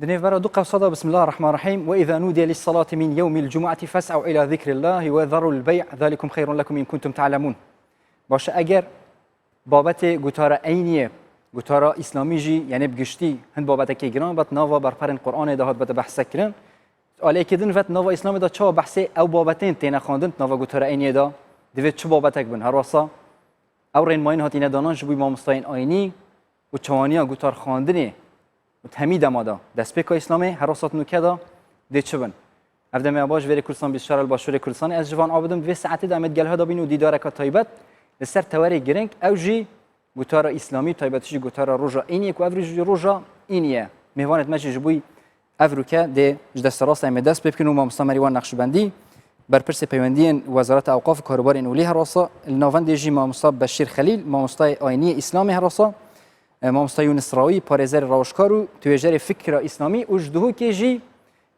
دنيف برا دقة صدى بسم الله الرحمن الرحيم وإذا نودي للصلاة من يوم الجمعة فاسعوا إلى ذكر الله وذروا البيع ذلكم خير لكم إن كنتم تعلمون. باشه اگر بابت گوتارا عینیه گوتارا اسلامی جی یعنی بگشتی هند بابت که گران بات نوا بر پرن قرآن دهات بات بحث کردن علی کدن وقت نوا اسلامی دا چه بحثه او بابتین تینا خواندن نوا گوتارا عینیه دا دوید چه بابتک بن هر واسا او رین ماین هات اینا دانان جبوی ما مستعین آینی و چوانیا گوتار خواندنه و تمید مادا دست پک اسلامی هر واسات نکدا ده چه بن افدم اباش وری کردستان بیشتر الباشور کردستان از جوان آبادم و ساعتی دامت گله دا بینو دیدار که طیبت لسر تواری گرنگ اوجی گوتارا اسلامی طیبتشی گوتارا روجا اینیه کو افریج روجا اینیه میوانت ماشی جبوی افروکا ده جدست راست ام دست بکنو ما مستمریوان نقشبندی بر پرس پیوندی وزارت اوقاف کاروبار انولی هراسا الناوند جی ما مصاب بشیر خلیل ما مستای آینی اسلامی هراسا ما مستای نصراوی پارزر راوشکارو توجر فکر اسلامی وجدهو که جی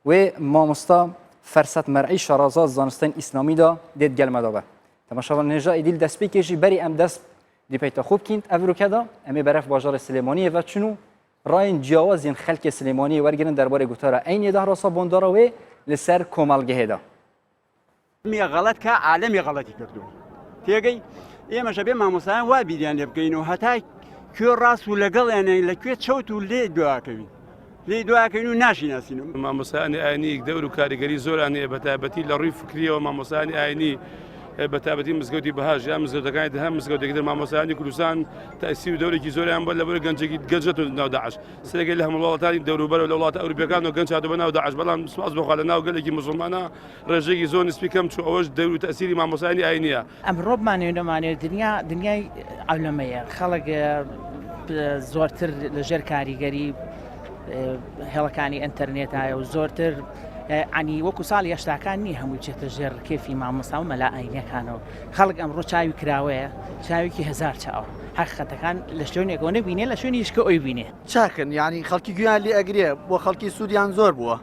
و ما مستا فرصت مرعی شرازات زانستان اسلامی دا دید گلمه دابه تماشا نجا ایدیل دست بکشی بری ام دست دی پیتا خوب کیند افرو کدا امی برف بازار سلیمانی و چونو راین جواز این خلق سلیمانی ورگرن درباره گوتارا عین ده راسا بوندارا و لسر کومالگه دا می غلط که عالمی غلطی کردو تیگی اما شبیه ما مسلمان و بیدیان بگینو حتی که راس و لگل یعنی لکه چوت و لی دعا کنی لی دعا کنی ناشی ناسینو ما مسلمان عینی دور و کارگری زور انی بتابتی لروی فکری و ما مسلمان عینی بتابتی مزگودی بهاج یا مزگودەکانی هم مزگودێکی در مامۆستایانی کوردستان تأثیر دەورێکی زۆریان بۆ لەبەر گەنجێکی گەنجەت و ناو داعش سێگەی لە هەموو وڵاتانی دەوروبەر و لە وڵاتە ئەوروپیەکان و گەنج هاتووە ناو داعش بەڵام سوپاس بخوا لە ناو گەلێکی موسڵمانە ڕێژێکی زۆر نسبی کەم چوو ئەوەش دەور و تەئسیری مامۆستایانی ئاینیە ئەمڕۆ بمانێت دنیای عەولەمەیە خەڵک زۆرتر لەژێر کاریگەری هێڵەکانی ئینتەرنێتایە و زۆرتر عنی وەکو ساڵی هەشتاکان نییە هەمووی بچێتە ژێر کێفی مامۆستا و مەلا ئاینیەکانەوە خەڵک ئەمڕۆ چاوی کراوەیە چاوێکی هزار چاوە حەقیقەتەکان لە شوێنێکەوە نەبینێ لە شوێنی یشکە ئەوی بینێ چاکن یعنی خەڵکی گویان لێ ئەگرێ بۆ خەڵکی سوودیان زۆر بووە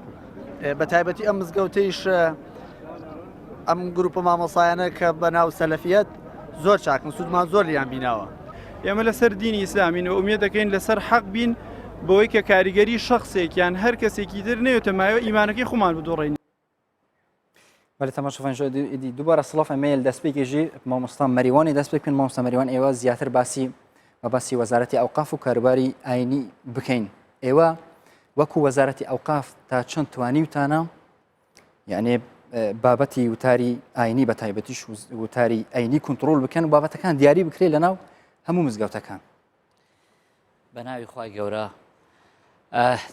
بە تایبەتی ئەم مزگەوتەیش ئەم گروپە مامۆسایانە کە بەناو سەلەفیەت زۆر چاکن سوودمان زۆر لیان بیناوە ئێمە لەسەر دینی ئیسلامین و ئومێد دەکەین لەسەر حەق بین بۆی کە کاریگەری شخصێکیان هەر کەسێکی تر نەوێتەمایەوە ئیمانەکەی خۆمان بدۆڕین. ولی تماشا دی دوباره صلاف ایمیل دست بکشی مامۆستا مریوانی دست بکن مامۆستا مریوان ایوا زیاتر باسی وزارت اوقاف و کاروباری عینی بکەین ایوا وەکو وزارت اوقاف تا چەند توانی وتانە یعنی بابەتی وتاری عینی بە تایبەتیش وتاری عینی کنترۆل بکەن و بابەتەکان دیاری بکرێت لەناو هەموو مزگەوتەکان بەناوی خوای گەورە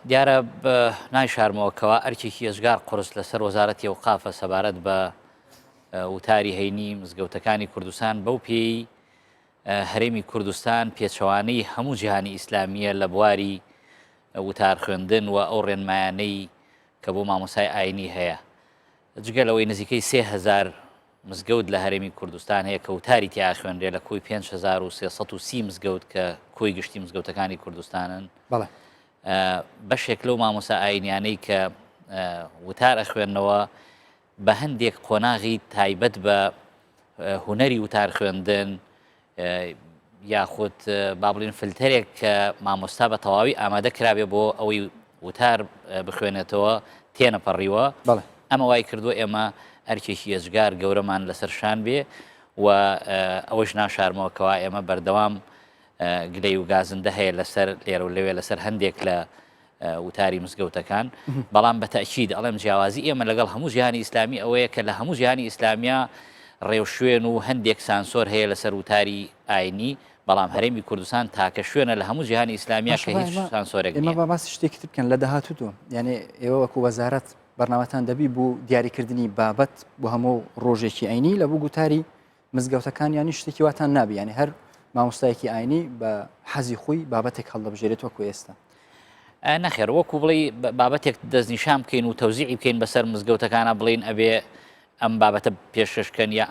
دیارە نای شارمەوەکەوە ئەرکێکی ێژگار قورس لەسەر وەزارەتی ئەوقافە سەبارەت بە وتاری هەینی مزگەوتەکانی کوردستان بەو پێی هەرێمی کوردستان پێچەوانەی هەموو جیهانی ئیسلامیە لە بواری وتار خوێندن و ئەو ڕێنمایانەی کە بۆ مامۆسای ئاینی هەیە جگە لەوەی نزیکەی 3000 مزگەوت لە هەرێمی کوردستان هەیە کە وتاری تیا خوێنرێ لە کۆی 5330 مزگەوت کە کۆی گشتی مزگەوتەکانی کوردستانن بەڵێ بەشێک لەو مامۆسا ئاینیانەی کە وتار ئەخوێندنەوە بە هەندێک قۆناغی تایبەت بە هونەری وتار خوێندن یاخود با بڵێن فلتەرێک کە مامۆستا بە تەواوی ئامادە کرابێ بۆ ئەوەی وتار بخوێنێتەوە تێنەپەڕیوە ئەمە وای کردووە ئێمە ئەرکێکی ێژگار گەورەمان لەسەرشان بێ و ئەوەش ناشارمەوەکەوە ئێمە بەردەوام گلەی و گازندە هەیە لەسەر لێرە و لەوێ لەسەر هەندێک لە وتاری مزگەوتەکان بەڵام بە تەئکید ئەڵێم جیاوازی ئێمە لەگەڵ هەموو جیهانی ئیسلامی ئەوەیە کە لە هەموو جیهانی ئیسلامیا ڕێوشوێن و هەندێک سانسۆر هەیە لەسەر وتاری ئاینی بەڵام هەرێمی کوردستان تاکە شوێنە لە هەموو جیهانی ئیسلامیا کە هیچ سانسۆرێک نییە. ئێمە باسی شتێکی تر بکەن لە داهاتووتەوە یعنی ئێوە وەکو وەزارەت بەرنامەتان دەبی بۆ دیاریکردنی بابەت بۆ هەموو ڕۆژێکی ئاینی لە بۆ گوتاری مزگەوتەکان ینی شتێکی واتان نابی ینی هەر مامۆستایەکی ئاینی بە حەزی خۆی بابەتێک هەڵدەبژێرێت وەکو ئێستا نەخێر وەکو بڵێ بابەتێک دەستنیشان بکەین و تەوزیعی بکەین بەسەر مزگەوتەکانە بڵێن ئەبێ ئەم بابەتە پێشکەن یا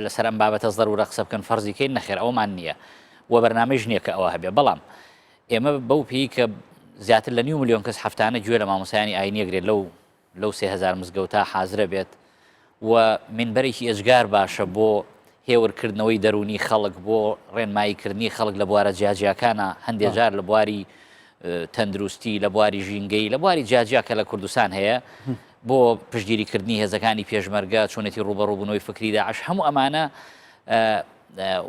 لەسەر ئەم بابەتە زەرورە قسە بکەن فەرزیکەین نەخێر ئەومان نییە و بەرنامەیش نییە کە ئەوە هەبێ بەڵام ئێمە بەو پێی کە زیاتر لە 9 ملیۆن کەس هەفتانە گوێ لە مامۆسایانی ئاینیەگرێت لەو 3000 مزگەوتە حازرە بێت و منبەرێکی ئێژگار باشە بۆ هێورکردنەوەی دەرونی خەڵک بۆ ڕێنماییکردنی خەڵک لە بوارە جیاجیاکانە هەندێک جار لە بواری تەندروستی لە بواری ژینگەی لە بواری جیاجیا کە لە کوردستان هەیە بۆ پشتگیریکردنی هێزەکانی پێشمەرگە چۆنێتی ڕوبەڕووبوونەوەی فکری داعش هەموو ئەمانە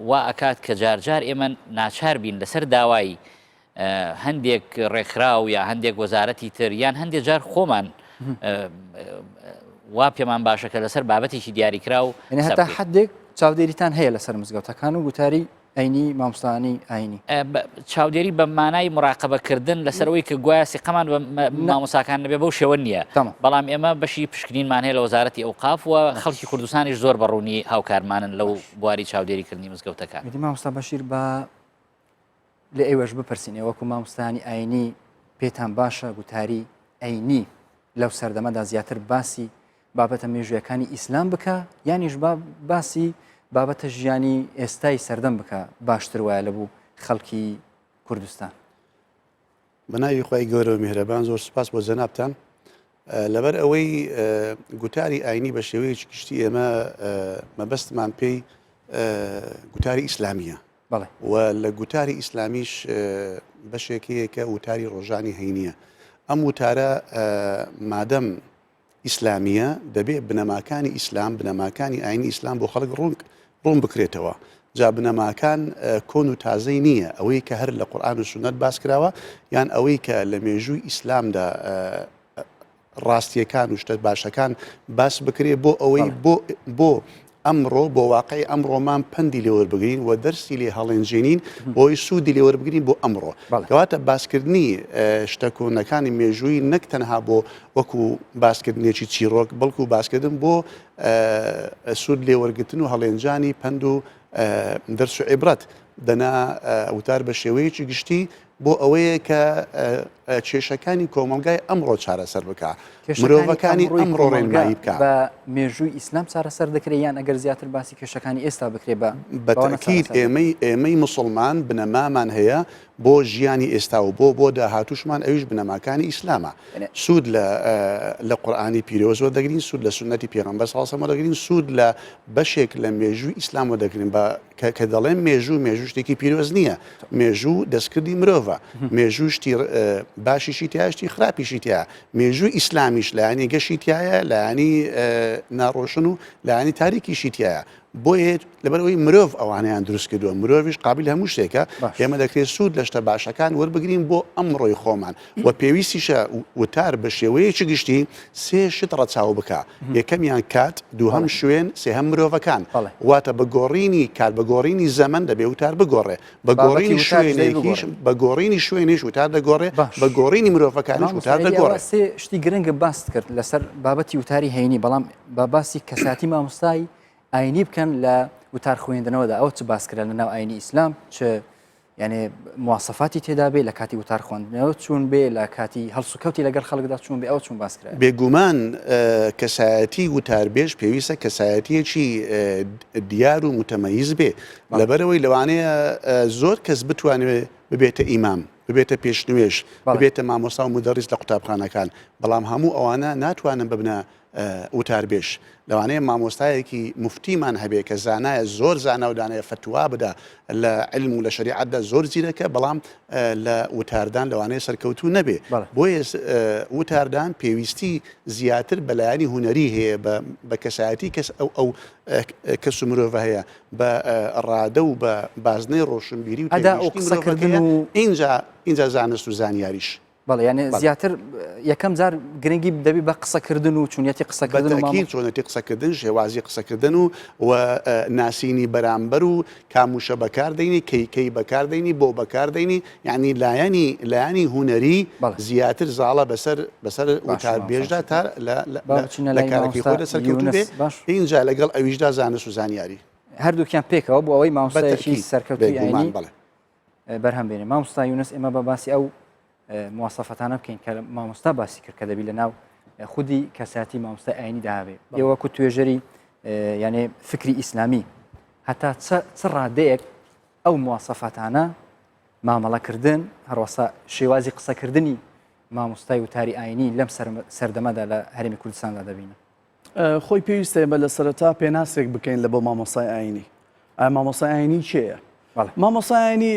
وا ئەکات کە جارجار ئێمە ناچار بین لەسەر داوای هەندێک ڕێکخراو یا هەندێک وەزارەتی تر یان هەندێک جار خۆمان وا پێمان باشە کە لەسەر بابەتێکی دیاریکرا و هەتا حدێک چاودێریتان هەیە لەسەر مزگەوتەکان و گوتاری ئەینی مامۆستانی ئاینی چاودێری بە مانای مراقبەکردن لەسەرەوەی کە گوایە سیقەمان مامۆساکان نەبێ بەو شێوە نییە بەڵام ئێمە بەشی پشکنینمان هەیە لە وەزارەتی ئەوقاف و خەڵکی کوردستانیش زۆر بەڕوونی هاوکارمانن لەو بواری چاودێریکردنی مزگەوتەکان مامۆستا بەشیر بە لە ئێوەش بپرسینێ وەکو مامۆستانی ئاینی پێتان باشە گوتاری ئەینی لەو سەردەمەدا زیاتر باسی بابەتە مێژویەکانی ئیسلام بکە یانیش باسی بابەتە ژیانی ئێستای سەردەم بکە باشتر وایە لە بوو خەڵکی کوردستان بەناوی خۆی گەورە و میهرەبان زۆر سپاس بۆ جەنابتان لەبەر ئەوەی گوتاری ئاینی بە شێوەیەکی گشتی ئێمە مەبەستمان پێی گوتاری ئیسلامیە و لە گوتاری ئیسلامیش بەشێکەیە کە وتاری ڕۆژانی هەینیە ئەم وتارە مادەم ئیسلامیە دەبێت بنەماکانی ئیسلام بنەماکانی ئاینی ئیسلام بۆ خەڵک ڕوون بکرێتەوە جا بنەماکان کۆن و تازەی نییە ئەوەی کە هەر لە قورئان و سونەت باس کراوە یان ئەوەی کە لە مێژووی ئیسلامدا ڕاستیەکان و شتە باشەکان باس بکرێت بۆ ئەوەی بۆ ئەمڕۆ بۆ واقعی ئەمڕۆمان پەندی لێوەربگرین و دەرسی لێ هەڵێنجێنین بۆی سوودی لێوەربگرین بۆ ئەمڕۆ کەواتە باسکردنی شتە کۆنەکانی مێژووی نەک تەنها بۆ وەکو باسکردنێکی چیرۆک بەڵکو باسکردن بۆ سوود لێوەرگتن و هەڵێنجانی پەند و دەرس و عیبرەت دەنا وتار بە شێوەیەکی گشتی بۆ ئەوەیە کە کێشەکانی کۆمەلگای ئەمڕۆ چارەسەر بکە مرۆڤەکانی ئەمڕۆ ڕێنمایی بکە بە مێژووی ئیسلام چارەسەر دەکرێت یان ئەگەر زیاتر باسی کێشەکانی ئێستا بکرێت بە تەکید ئێمەی موسڵمان بنەمامان هەیە بۆ ژیانی ئێستا و بۆ داهاتوشمان ئەویش بنەماکانی ئیسلامە سوود لە قورئانی پیرۆزەوە دەگرین سوود لە سونەتی پێغەمبەر صلی الله علیه و سلم دەگرین سوود لە بەشێک لە مێژووی ئیسلامەوە دەگرین کە دەڵێن مێژوو شتێکی پیرۆز نییە مێژوو دەستکردی مرۆڤە مێژوو شتی باشیشی تایە شتی خراپیشی تایە مێژووی ئیسلامیش لایانی گەشی تایە لایانی ناڕۆشن و لایانی تاریکیشی تایە بۆیە لەبەرەوەی مرۆڤ ئەوانیان دروست کردووە مرۆڤش قابل هەموو شتێکە ئێمە دەکرێت سوود لە شتە باشەکان وەربگرین بۆ ئەمڕۆی خۆمان و پێویستیشە وتار بە شێوەیەکی گشتی سێ شت ڕەچاو بکە یەکەمیان کات دووهەم شوێن سێهەم مرۆڤەکان واتە بەگۆڕینی کات بەگۆڕینی زەمن دەبێ وتار بگۆڕێ بەگۆڕینی شوێنێکیش بەگۆڕینی شوێنیش وتار دەگۆڕێ بەگۆڕینی مرۆڤەکانیش وتار دەگۆڕێ سێ شتی گرنگە باست کرد لەسەر بابەتی وتاری هەینی بەڵام بە باسی کەساتی مامۆستای ئاینی بکەن لە وتار خوێندنەوەدا ئەو چ باسکرا لە ناو ئاینی ئیسلام چ یعنی مواسەفاتی تێدا بێ لە کاتی وتار خوێندنەوە چوون بێ لە کاتی هەڵسوکەوتی لەگەڵ خەڵکدا چوون بێ ئەو چوون باسکرا بێگومان کەسایەتی وتاربێژ پێویستە کەسایەتیەکی دیار و متەمەیز بێ لەبەرەوەی لەوانەیە زۆر کەس بتوانێت ببێتە ئیمام ببێتە پێشنوێش ببێتە مامۆستا و مدەڕیس لە قوتابخانەکان بەڵام هەموو ئەوانە ناتوانن ببنە وتاربێژ لەوانەیە مامۆستایەکی مفتیمان هەبێ کە زانایە زۆر زانا و دانەیە فتوا بدە لە علم و لە شریعەتدا زۆر زیرەکە بەڵام لە وتاردان لەوانەیە سەرکەوتوو نەبێ بۆیە وتاردان پێویستی زیاتر بەلایانی هونەری هەیە بە کەسایەتی کەس ئەو کەس و مرۆڤ هەیە بە ڕادە و بە بازنەی ڕۆشنبیری و اینجا زانست و زانیاریش بەڵێ یعنی زیاتر یەکەم جار گرنگی دەبی بە قسەکردن و چونەتی قسەکردن و چۆنەتی قسەکردن شێوازی قسەکردن و ناسینی بەرامبەر و کاموشە بەکاردەینی کەیکەی بەکاردەینی بۆ بەکاردەینی یعنی لایانی هونەری زیاتر زاڵە بەسەر وتاربێژدا تا لە کارێکی خۆ دەسەرکەوتوو بێ اینجا لەگەڵ ئەویشدا زانست و زانیاری هەردووکیان پێکەوە بۆ ئەوەی مامۆستایەکی سەرکەوتووی ئاینی بەرهەم بێنێ مامۆستا یونس ئێمە بە باسی ئەو مواسەفەتانە بکەین کە مامۆستا باسی کرد کە دەبی لە ناو خودی کەساتی مامۆستای ئاینی داهابێ ئێوەکو توێژەری یعنی فکری ئیسلامی هەتا چ ڕادەیەک ئەو مواسەفەتانە مامەڵەکردن هەروەسا شێوازی قسەکردنی مامۆستای وتاری ئاینی لەم سەردەمەدا لە هەرێمی کوردستاندا دەبینە خۆی پێویستە بە لە سەرەتا پێناسێک بکەین لە بۆ مامۆستای ئاینی مامۆستای ئاینی چێیە مامۆستای ئاینی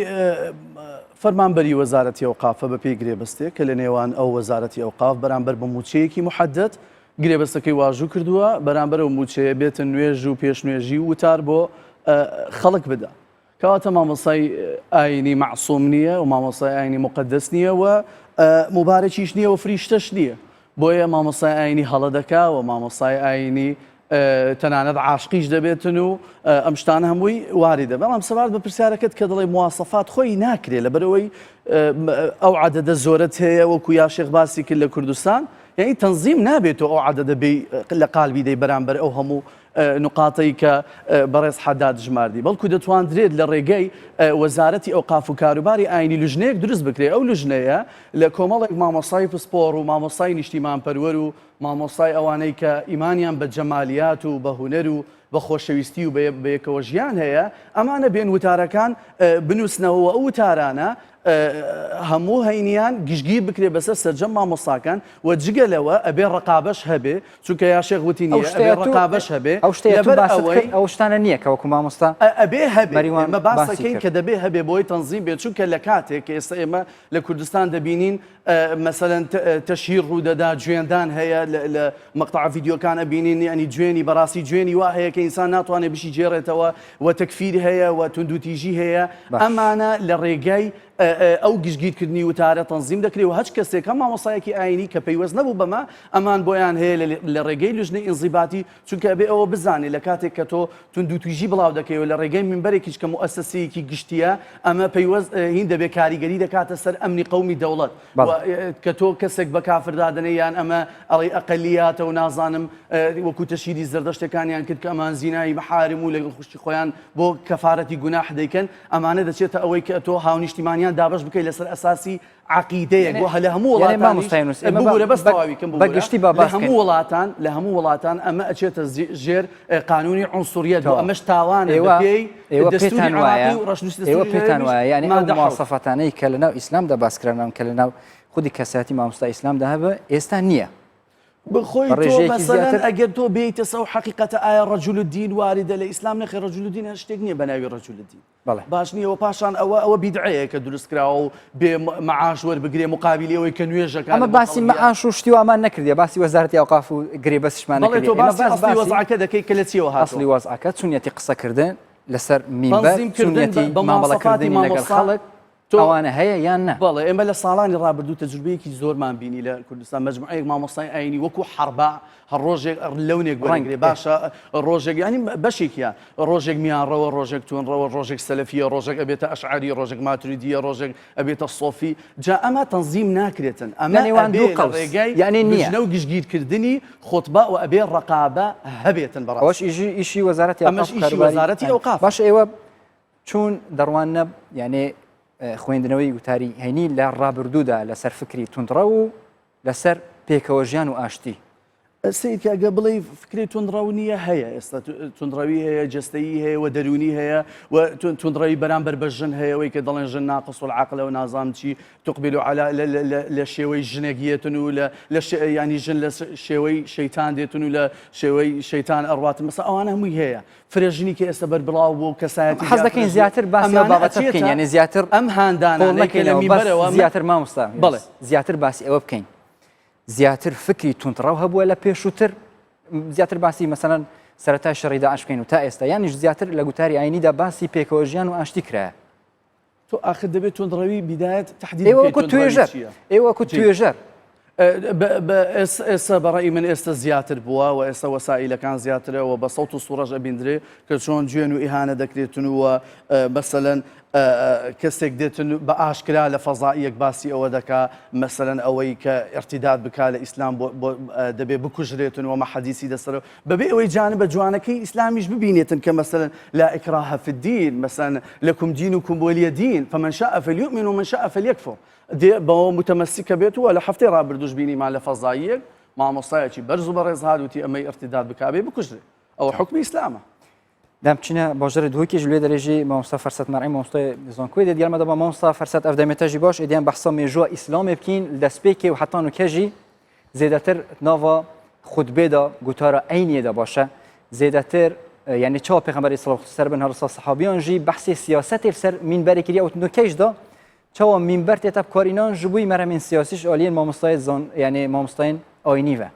فەرمانبەری وەزارەتی ئەوقافە بە پێی گرێبەستێک کە لە نێوان ئەو وەزارەتی ئەوقاف بەرامبەر بە موچەیەکی محەدەت گرێبەستەکەی واژوو کردووە بەرامبەر ئەو موچەیە بێتە نوێژ و پێشنوێژی وتار بۆ خەڵک بدە کەواتە مامۆسای ئاینی معسووم نییە و مامۆسای ئاینی مقدس نییە و مبارەکیش نییە و فریشتەش نییە بۆیە مامۆسای ئاینی هەڵە دەکا و مامۆسای ئاینی تەنانەت عاشقیش دەبێتن و ئەم شتانە هەمووی واری دەبێت ئەم سەبارەت بە پرسیارەکەت کە دەڵێ مواسەفات خۆی ناکرێت لەبەرەوەی ئەو عەدەدە زۆرت هەیە وەکو یا شێخ باسی کرد لە کوردستان یعنی تەنزیم نابێتەوە ئەو عەدەدە بێ لە قالبی دەی بەرامبەر ئەو هەموو نقاطەی کە بەڕێز حەداد ژماردی بەڵکو دەتوانرێت لە ڕێگەی وەزارەتی ئەوقاف و کاروباری ئاینی لوژنەیەک دروست بکرێت ئەو لوژنەیە لە کۆمەڵێک مامۆسای پسپۆڕ و مامۆسای نیشتیمانپەروەر و مامۆسای ئەوانەی کە ئیمانیان بە جەمالیات و بە هونەر و بە خۆشەویستی و بەیەکەوە ژیان هەیە ئەمانە بێن وتارەکان بنووسنەوە ئەو وتارانە هەموو هەینیان گشتگیر بکرێ بەسەر سەرجەم مامۆساکان و جگەلەوە ئەبێ ڕقابەش هەبێ چونکە یا شێخ وتی نییە ئەبێ ڕقابەش هەبێ ئەو شتەیە ئەو شتانە نییە کە وەکو مامۆستا ئەبێ هەبێ ئێمە باسەکەین کە دەبێ هەبێ بۆی تەنزیم بێت چونکە لە کاتێک کە ئێستا ئێمە لە کوردستان دەبینین مەسەلەن تەشهیر ڕوودەدا گوێندان هەیە لە مەقطع ڤیدیۆکان ئەبینین ینی گوێنی بەڕاستی گوێنی وا هەیە کە ئینسان ناتوانێت بشی جێڕێتەوە و تەکفیر هەیە و توندوتیژی هەیە ئەمانە لە ڕێگەی ئەو گشتگیرکردنی وتارە تەنزیم دەکرێت و هەچ کەسێک هەم مامۆسایەکی ئاینی کە پەیوەست نەبوو بەمە ئەمان بۆیان هەیە لە ڕێگەی لوژنەی ئینزیباتی چونکە ئەبێ ئەوە بزانێت لە کاتێک کە تۆ توندوتیژی بڵاو دەکەیەوە لە ڕێگەی منبەرێکیش کە موئەسسەسەیەکی گشتیە ئەمە پەیوەست هین دەبێت کاریگەری دەکاتە سەر ئەمنی قەومی دەوڵەت کە تۆ کەسێک بە کافردادنە یان ئەمە ئەڵێ ئەقەلیاتە و نازانم وەکو تەشیری زەردەشتەکانیان کرد کە ئەمان زینایی محارم و لە خوشتی خۆیان بۆ کەفارەتی گوناح دەیکەن ئەمانە دەچێتە ئەوەی کە تۆ هاونیشتیمانیان دابەش بکەیت لەسەر ئەساسی عقیدەیەک بۆ لە هەموو وڵاتان لە هەموو وڵاتان ئەمە ئەچێتە ژێر قانونی عنسوریەت بۆ ئەمەش تاوانە پێتان وایە یعنی ئەو مواصفەتانەی کە لەناو ئیسلام دەباسکران کە لەناو خودی کەساتی مامۆستا ئیسلامدا هەبە ئێستا نییە بخۆی تۆ مەسەلەن ئەگەر تۆ بێیتە سەو حەقیقەتە ئایا ڕەجول الدین واردە لە ئیسلام نەخێ ڕەجول الدین هەر شتێک نییە بە ناوی ڕەجول الدین باش نییەوە پاشان ئەوە بیدعەیە کە دروستکراوە و بێ مەعاش وەربگرێ مقابلی ئەوەی کە نوێژەکان ئەمە باسی مەعاش و شتی وامان نەکردێ باسی وەزارەتی ئەوقاف و گرێبەستشمان نەکردێ باسی وەزعەکە دەکەی کە لە چیەوە هات ئەسڵی وەزعەکە چونیەتی قسەکردن لەسەر مینبەر چونیەتی مامەڵەکردنی لەگەڵ خەڵک ئەوانە هەیە یان نە بەڵێ ئێمە لە ساڵانی ڕابردوو تەجروبەیەکی زۆرمان بینی لە کوردستان مەجموعەیەک مامۆستای ئاینی وەکو حەربا هەر ڕۆژێک لەونێک وەرەگرێ باشە ڕۆژێک ینی بەشێکیان ڕۆژێک میانڕەوە ڕۆژێک توێنڕەوە ڕۆژێک سەلەفیە ڕۆژێک ئەبێتە ئەشعەری ڕۆژێک ماتوریدیە ڕۆژێک ئەبێتە سۆفی جا ئەمە تەنزیم ناکرێتن ئەمە نێوان دوو قەوس ڕێگەی یعنی نییە و گشتگیرکردنی خۆتبا و ئەبێ ڕقابە هەبێتن بەڕاستی ئەوەش ئیشی وەزارەتی وەزارەتی ئەوقاف باشە ئێوە چون دەڕوان نەب یعنی خوێندنەوەی وتاری هەینی لە ڕابردوودا لەسەر فکری توندڕە و لەسەر پێکەوە ژیان و ئاشتی سیدکەگە بڵێ فکری توندڕەو نییە هەیە ئێستا توندڕەوی هەیە جستەیی هەیە و دەرونی هەیە و توندڕەوی بەرامبەر بە ژن هەیەەوەی کە دەڵێن ژن ناقص العقل و نازام چی تقبل على لە شێوەی ژنێکیەتن و لە ینی ژن لە شێوەی شەیتان دێتن و لە شێوەی شەیتان ئەڕواتن مەسا ئەوانە هەمووی هەیە فرێژنی کە ئێستا بەربڵاو بۆ کەسایەتی حەز دەکەین زیاتر باسی بابەتە بکەین یعنی زیاتر ئەم هاندانانەکە لە میبەرەوە زیاتر مامۆستا بڵێ زیاتر باسی ئەوە بکەین زیاتر فکری توندڕەو هەبووە لە پێشووتر زیاتر باسی مەسەلەن سەرەتای شەڕی داعش بکەین و تا ئێستا یانیش زیاتر لە گوتاری ئاینیدا باسی پێکەوە ژیان و ئاشتی کرایە تۆ ئاخر دەبێت توندڕەوی بیدایەت تەحدید ئێوە کو توێژەر ئێستا بەڕێی من ئێستا زیاتر بووە و ئێستا وەسائلەکان زیاترەوە بە سەوت و سوڕەژ ئەبیندرێ کە چۆن گوێن و ئیهانە دەکرێتن وە مەسەلەن کەسێک دێتن بە ئاشکرا لە فەزائیەک باسی ئەوە دەکا مەسەلەن ئەوەی کە ارتیداد بکا لە ئیسلام دەبێ بکوژرێتن ومە حەدیسی دەسەرەوە بەبێ ئەوەی جانبە جوانەکەی ئیسلامیش ببینێتن کە مەسەلەن لا ئیکراهە فی الدین مەسەلەن لەکم دین و کم وەلیە دین فمن شاء فلیؤمن ومن شاء فلیکفر بەوە متەمەسیکە بێت و لە هەفتەی ڕابردووش بینیمان لە فەزاییەک مامۆستایەکی بەرز و بەڕێز هاتووتی ئەمەی ارتیداد بکابێ بکوژرێ ئەوە حکمی ئیسلامە دامچینە باژەرە دووەکیش لێ دەرێژی مامۆستا فەرسەت مەرعی مامۆستای زۆنکۆی دەگەڵمەدە بە مامۆستا فەرسەت ئەفدەمێتەژی باش ئێدیان بەحسە مێژووە ئیسلامێ بکەین دەستپێکێ و حەتان و کەژی زێدەتر ناوە خوتبێدا گوتارە عینیەدا باشە زێدەتر یعنی چاو پێغەمبەری سەڵ سەر بن هەرسا سەحابیان ژی بەحسی سیاسەتی سەر مینبەرێکی ئەو نوکەیشدا چاوا منبر تێتە بکارینان ji بووی مەرەمین سیاسیش ئالiyên مامۆستای یعنی مامۆستایên ئاینî ve.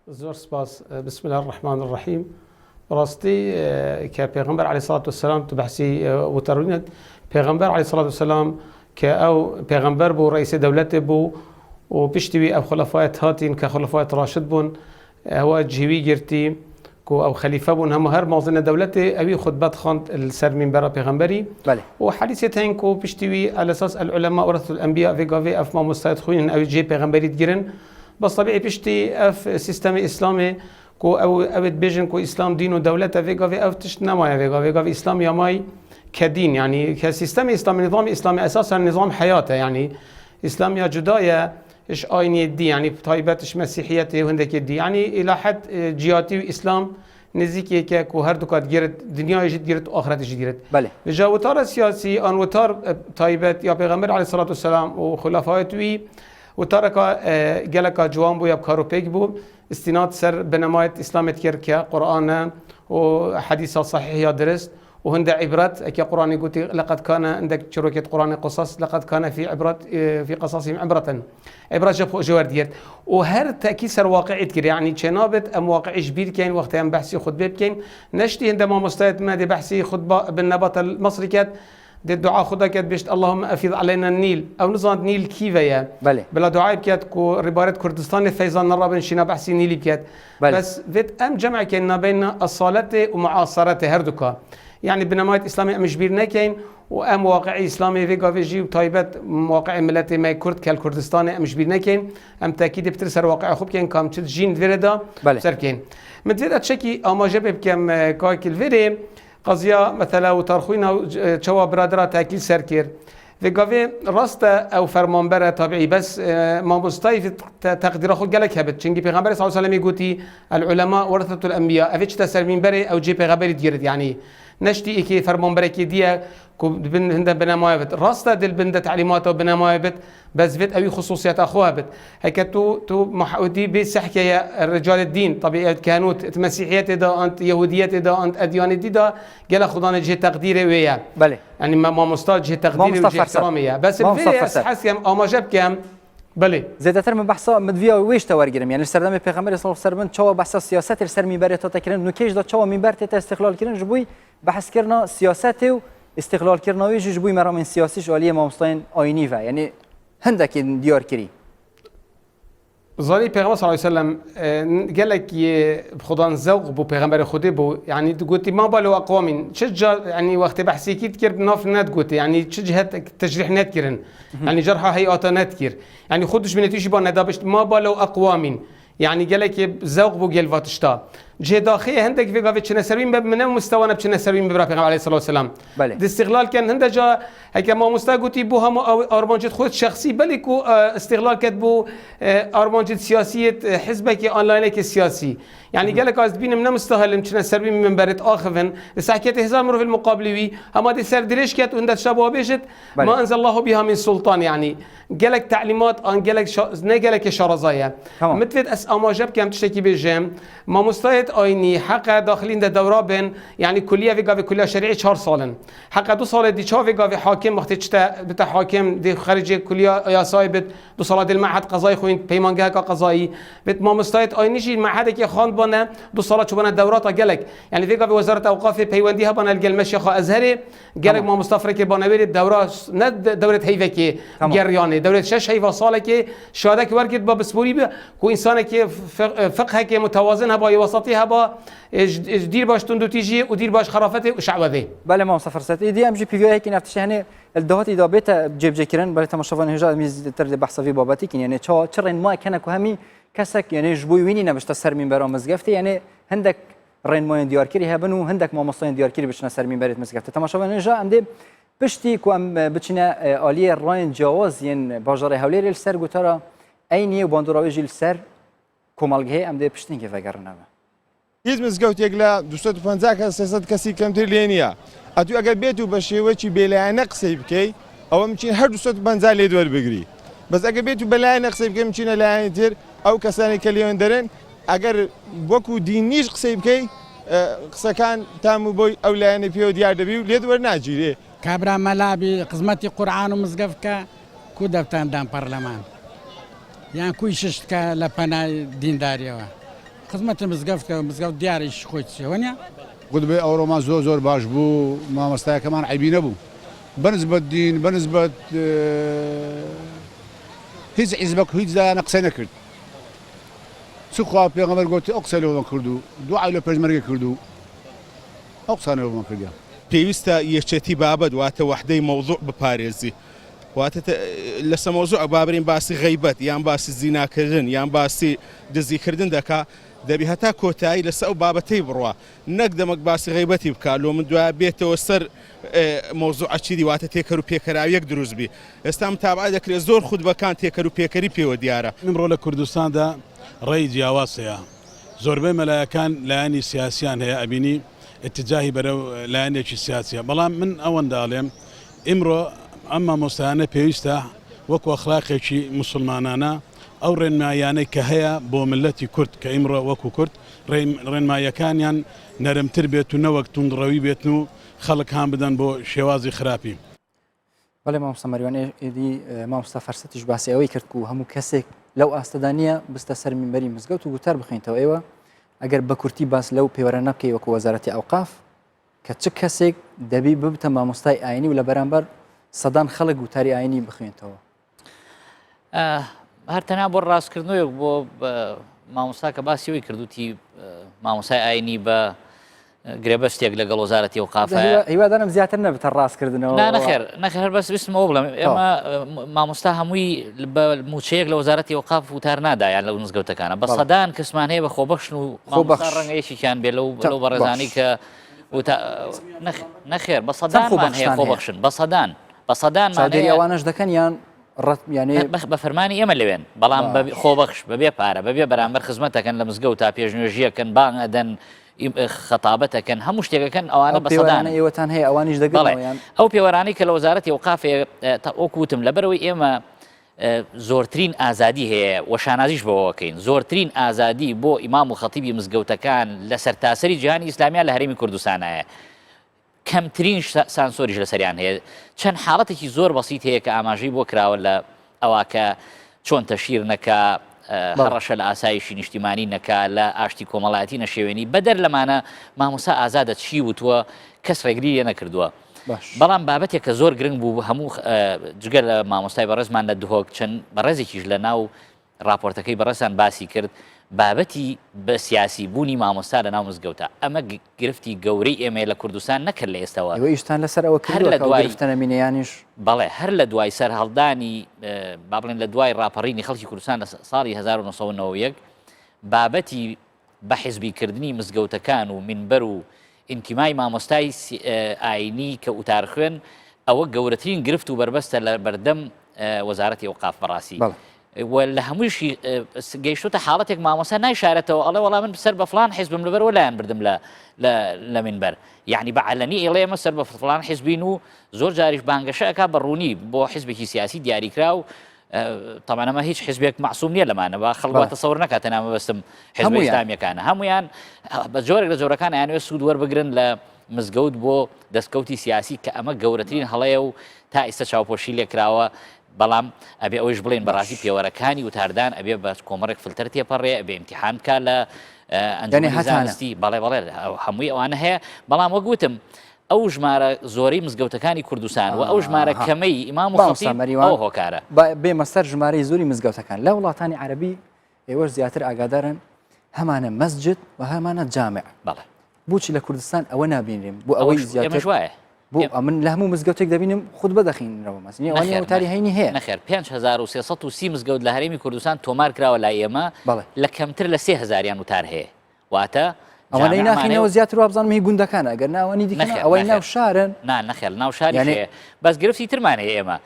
زۆر سپاس. بسم الله الرحمن الرحیم. ڕاستی کە پێغەمبەر عەلەیهی سەڵات وسەلام تو بەحسی وتەڕوونێت پێغەمبەر عەلەیهی سەڵات وسەلام کە ئەو پێغەمبەر بوو ڕئیسە دەولەتێ بوو و پشتیوی ئەو خولەفایەت هاتین کە خولەفایەت ڕاشد بوون ئەوە جیوی گرتی و ئەو خەلیفە بوون هەموو هەر مازنە دەولەتێ ئەوی خودبەت خواند لەسەر منبەرە پێغەمبەری و حەدیثێت هەین و پشتیوی على اساس العلماء ورثة الأنبياء فيغافي اف مامۆستایەت خوێنن ئەوی جێ پێغەمبەریت گرن بەس طبیعی پشتی ئەف سیستەمی ئیسلامێ کو ئەوێت بێژن کو ئیسلام دین و دەولەتە فيغافي ئەو تشت نەمایە فيغافي ئیسلام یامای كدين يعني كسيستم إسلامي نظام إسلامي أساسا نظام حياته يعني إسلام يا جداية إيش آيني دي يعني طيبتش مسيحيته وهندك دي يعني إلى حد جياتي وإسلام نزيكي كاكو هردوكات جرت دنيا يجد جرت وآخرت يجد جرت. بله. بجا وتار سياسي أن وتار طيبت يا بيغمبر عليه الصلاة والسلام وخلفائه وتارك جلك جوان بو يبكارو بيك بو استناد سر بنماية إسلامت كيركا قرآن وحديث صحيح يا درست وهند عبرات كي قرآن يقول لقد كان عندك شروكة قرآن قصص لقد كان في عبرات في قصصهم عبرة جاب جوار ديت وهر تأكيد سر واقعي كده يعني جنابت أم واقعي كبير كين وقت أم بحثي خطبة كين نشتي عندما مستعد ما دي بحثي خطبة بالنبات المصري كات دي الدعاء خدا كات بيشت اللهم أفيض علينا النيل أو نظام نيل كيفية بلا دعاء كات كو ربارة كردستان فيزان نرابن شينا بحثي نيل كات بس فيت أم جمع كنا بين الصلاة ومعاصرة هردوكا يعني بنماية إسلامي مش بير نكين وأم واقعي إسلامي فيجا فيجي وطيبت واقعي ملتي ما كرد كالكردستاني مش بير نكين أم تأكيد بترسر واقعي خوب كين كام تشد جين فيردا سر كين متفيد أتشكي أما جبب كم كاكل فيري قضية مثلا وترخوينا شوا برادرة تأكيد سركير فيجا في راسته أو فرمانبرة طبيعي بس ما مستيف تقدير أخو جالك هبت شنجي بيغمبر صلى الله عليه وسلم يقولي العلماء ورثة الأنبياء أفيش تسر منبري أو جي بيغمبر يديرد يعني نشتي إكي فرمان بركي ديا كو بن هندا بناماي بت راستا دل بندا تعليماته بناماي بت بس بت أوي خصوصيات أخوها بت هيك تو محودي بسحكي يا رجال الدين طبيعي كانوت المسيحيات دا أنت يهوديات دا أنت أديان دي دا جل خدانا جه تقديره ويا بله يعني ما مستاج جه تقديره وجه احترامية بس الفيديو حس كم أما جاب كم بله زیاتر من بحثا مدویا ویش تورگیرم یعنی سردم پیغمبر صلی الله علیه و سلم چوا بحثا سیاست سر میبره تا تکرن نوکیش دا چوا میبره تا استقلال کردن جبوی بحث کردن سیاست و استقلال کردن ویش جبوی مرام سیاسیش عالیه مامستان آینی و یعنی هندک دیار کری زالي پیغمبر صلى الله عليه وسلم قال لك خدان ذوق بو پیغمبر خودي بو يعني قلتي ما بالو اقوام شجع يعني وقت بحثي كي تكر بناف نات قلتي يعني شجهت تجريح نات كيرن يعني جرحه هيئات نات كير يعني خدش بنتيجي بان ندابش ما بالو اقوام يعني قال لك ذوق بو قال فاتشتا جه داخلي هندك في قافي تشنا سرين من مستوانا بتشنا سرين ببرا پیغمبر عليه الصلاه والسلام دي استغلال كان هندا جا هيك ما مستقوتي بو هم ارمانجت خود شخصي بلكو استغلال كتبو ارمانجت سياسيه حزبك اونلاين السياسي يعني قال لك از بين من مستاهل مشنا سرين من برت اخفن ساكيت هزار مرو في المقابلوي اما دي سر دريش كات هندا شباب بيجت ما انزل الله بها من سلطان يعني قال لك تعليمات ان قال لك قال لك شرزايه متفت اس اما جاب كم تشتكي بالجام ما مستاهل آینی حق داخلين ده دوره بين يعني كليه في قاوي كليه شرعي 4 سال حق 2 سال دي في قاوي حاكم وقت بتاع حاكم دي خارج كليه يا صايبت 2 سال دي المعهد قضائي خوين بيمانجه قضائي بت ما مستعد آینی شي المعهد كي خان بنا 2 سال شو بنا دورات قالك يعني في قاوي وزاره اوقاف بيونديها بنا المشيخ ازهري قالك ما مستفرك كي بنا بير الدوره ند دوره هيفكي جريانه دوره 6 هيفا سال كي شهاده كي ورقت بسبوري كو انسان كي فقه كي متوازن با وسطي با دير باش تندو تيجي ودير باش خرافته وشعوذه بله ما صفر ست دي ام جي بي هيك نفتش هنا الدهات اذا بيت جيب جكرن بله تماشافان هجا ميز تر بحث في باباتي يعني تشرين ما كان كهمي كسك يعني جبوي ويني نبشت سر من برا مزقفته يعني هندك رين موين ديار كري هبنو هندك ما مصين ديار كري بشنا سر من بريت مزقفته تماشافان هجا ام دي بشتي كو ام بچنا اليه راين جواز ين باجار هولير السر گوترا ايني وباندوراوي جيل سر كومالگه ام دي پشتين كيف گرنه هیچ مزگەوتێک لە 250 کەس 300 کەسی کەمتر لێ نییە ئەتو ئەگەر بێت و بە شێوەیەکی بێلایەنە قسەی بکەی ئەوە مچین هەر 250 لێ دووەربگری بەس ئەگەر بێت و بەلایەنە قسەی بکەی مچینە لایەنی تر ئەو کەسانی کە لێوێن دەرن ئەگەر وەکو دینیش قسەی بکەی قسەکان تام و بۆی ئەو لایەنە پێوە دیار دەبی و لێ دووەرناگیرێ کابرا مەلابی قزمەتی قورعان و مزگەفتکە کو دەفتاندان پەرلەمان یان کوی ششتکە لە پەنای دینداریەوە قزمەتی مزگەفتکە مزگەوت دیارش خۆی چێوە نیە گوتبێ ئەوڕۆمان زۆر باش بوو مامۆستایەکەمان عیبی نەبوو بەنسبەت دین بەنسبەت هیچ حیزبەک هیچ زایانە قسەی نەکرد چ خوا پێغەمبەر گوتی ئەو قسە لەوەمان کرد و دوعای لە پێشمەرگە کرد و ئەو قسانە لەوەمان کردیان پێویستە یەکێتی بابەت واتە وەحدەی مەوضوع بپارێزی واتە لەسە مەوزوع بابرین باسی غەیبەت یان باسی زیناکردن یان باسی دزیکردن دەکا دەبی هەتا کۆتایی لەسەر ئەو بابەتەی بڕوە نەک دەمەک باسی غەیبەتی بکات لۆ من دوای بێتەوە سەر مەوزوعەچی دیواتە تێکەر و پێکەراویەک دروست بی ئێستا متابعە دەکرێت زۆر خودبەکان تێکەر و پێکەری پێوە دیارە ئەمڕۆ لە کوردستاندا ڕێی جیاواز هەیە زۆربەی مەلایەکان لایەنی سیاسیان هەیە ئەبینی اتجاهی بەرەو لایەنێکی سیاسیە بەڵام من ئەوەندا ئەڵێم ئیمڕۆ ئەم مامۆستایانە پێویستە وەکو ئەخلاقێکی موسڵمانانە ئەو ڕێنمایانەی کە هەیە بۆ ملەتی کورد کە ئیمڕۆ وەکو کورد ڕێنمایەکانیان نەرمتر بێت و نەوەک توندڕەوی بێتن و خەڵک هاان بدەن بۆ شێوازی خراپی بەڵێ مامۆستا مەریوان ئێدی مامۆستا فەرسەتیش باسی ئەوەی کرد و هەموو کەسێک لەو ئاستەدانە بستە سەر مینبەری مزگەوت و گوتار بخێنیتەوە ئێوە ئەگەر بە کورتی باس لەو پێوەرە نەبکەی وەکو وەزارەتی ئەوقاف کە چ کەسێک دەبی ببتە مامۆستای ئاینی و لە بەرامبەر سەدان خەڵک گوتاری ئاینی بخوێنیتەوە هەرتەنا بۆ ڕاستکردنەوەک بۆ مامۆستا کە باسیەوەی کردوتی مامۆسای ئاینی بە گرێبەستێک لەگەڵ وەزارەتی ئەوقاف هیوادارم زیاتر نەبتە ڕاستکردنەوە نەخێر بەس ویستمەوە بڵێم ئێمە مامۆستا هەمووی بە موچەیەک لە وەزارەتی ئەوقاف وتار نادایان لەو مزگەوتەکانە بە سەدان کەسمان هەیە بە خۆبەخشن و مامۆستا ڕەنگەیەکیان بێ لەو بەڕێزانی کە نەخێر بە سەدانمان هەیە خۆبەخشن بە سەدان ئەوانش دەکەن یان بە فەرمانی ئێمە لەوێن بەڵام خۆبەخش بەبێ پارە بەبێ بەرامبەر خزمەتەکەن لە مزگەوت تا پێشنوێژیەکەن بانگ ئەدەن خەتابەتەکەن هەموو شتێکەکەن ئەوانە بە سەدان ئێوەتان هەیە ئەوانیش دەگەڵێن ئەو پێوەرانی کە لە وەزارەتی ئەوقاف وەکوتم لەبەرەوەی ئێمە زۆرترین ئازادی هەیە وەشانازیش بەوەکەین زۆرترین ئازادی بۆ ئیمام و خەتیبی مزگەوتەکان لە سەرتاسەری جیهانی ئیسلامیان لە هەرێمی کوردستانایە کەمترین سانسۆریش لەسەریان هەیە چەند حاڵەتێکی زۆر بەسیط هەیە کە ئاماژەی بۆ کراوە لە ئەوە کە چۆن تەشیر نەکا هەڕەشە لە ئاسایشی نیشتیمانی نەکا لە ئاشتی کۆمەڵایەتی نەشێوێنی بەدەر لەمانە مامۆستا ئازادە چی وتووە کەس ڕێگری نەکردووە بەڵام بابەتێک کە زۆر گرنگ بوو هەموو جگە لە مامۆستای بەڕێزمان لە دهۆک چەند بەڕێزێکیش لە ناو راپۆرتەکەی بەڕێزان باسی کرد بابەتی بە سیاسی بوونی مامۆستا لە ناو مزگەوتە ئەمە گرفتی گەورەی ئێمە لە کوردستان نەکرد لە ئێستەوە ئێستان لەسەر ئەوە گرفتەنەمینەیانیش بەڵێ هەر لە دوای سەر هەڵدانی با بڵێن لە دوای ڕاپەڕینی خەڵکی کوردستان لە ساڵی 1990 بابەتی بە حیزبیکردنی مزگەوتەکان و منبەر و ئینتیمای مامۆستای ئاینی کە وتار خوێن ئەوە گەورەترین گرفت و بربەستە لە بەردەم وەزارەتی ئەوقاف بەڕاستی لە هەموویشی گەیشتوتە حاڵەتێک مامۆستا نایشارەتەوە ئەڵێ وەڵام من سەر بە فڵان حیزبم لەبەرەوە لایەن بردم لە منبەر یعنی بە عەلەنی ئێڵێ ئێمە سەر بە فڵان حیزبین و زۆر جاریش بانگەشە ئەکا بەڕوونی بۆ حیزبێکی سیاسی دیاریکرا و طبعا ئەمە هیچ حیزبێک معسووم نییە لەمانەوە خەڵک تەسەوور نەکاتە نامەبەستم حیزب ئیسلامیەکانە هەمویان بە جۆرێک لە جۆرەکان یانوێت سوود وەربگرن لە مزگەوت بۆ دەستکەوتی سیاسی کە ئەمە گەورەترین هەڵەیە و تا ئێستا چاوپۆشی لێکراوە بەڵام ئەبێ ئەوەش بڵێن بەڕاستی پێوەرەکانی وتاردان ئەبێ بە کۆمەڕێک فلتەر تێپەڕێ ئەبێ ئیمتیحان بکا لە ئەنجومی زانستی بەڵێ هەمووی ئەوانە هەیە بەڵام وەگوتم ئەو ژمارە زۆرەی مزگەوتەکانی کوردستان و ئەو ژمارە کەمەی ئیمام و خەتیب ئەو هۆکارە بێمە سەر ژمارەی زۆری مزگەوتەکان لە وڵاتانی عەرەبی ئێوەش زیاتر ئاگادارن هەمانە مەسجد و هەمانە جامع بەڵێ بۆچی لە کوردستان ئەوە نابینریم بۆ ئەوەی زیاتر وایە بۆ من لە هەموو مزگەوتێک دەبینم خودبە دەخینەوە مەسنی ئەوانی وتاری هەینی هەیە نەخێر 5330 مزگەوت لە هەرێمی کوردستان تۆمار کراوە لای ئێمە لە کەمتر لە 3000 وتار هەیە واتە ئەوانەی ناخینەوە زیاتر وابزانم هی گوندەکانە ئەگەر ناوانی دیکە ئەوەی ناو شارن نەخێر ناو شاری هەیە بەس گرفتی ترمانەیە ئێمە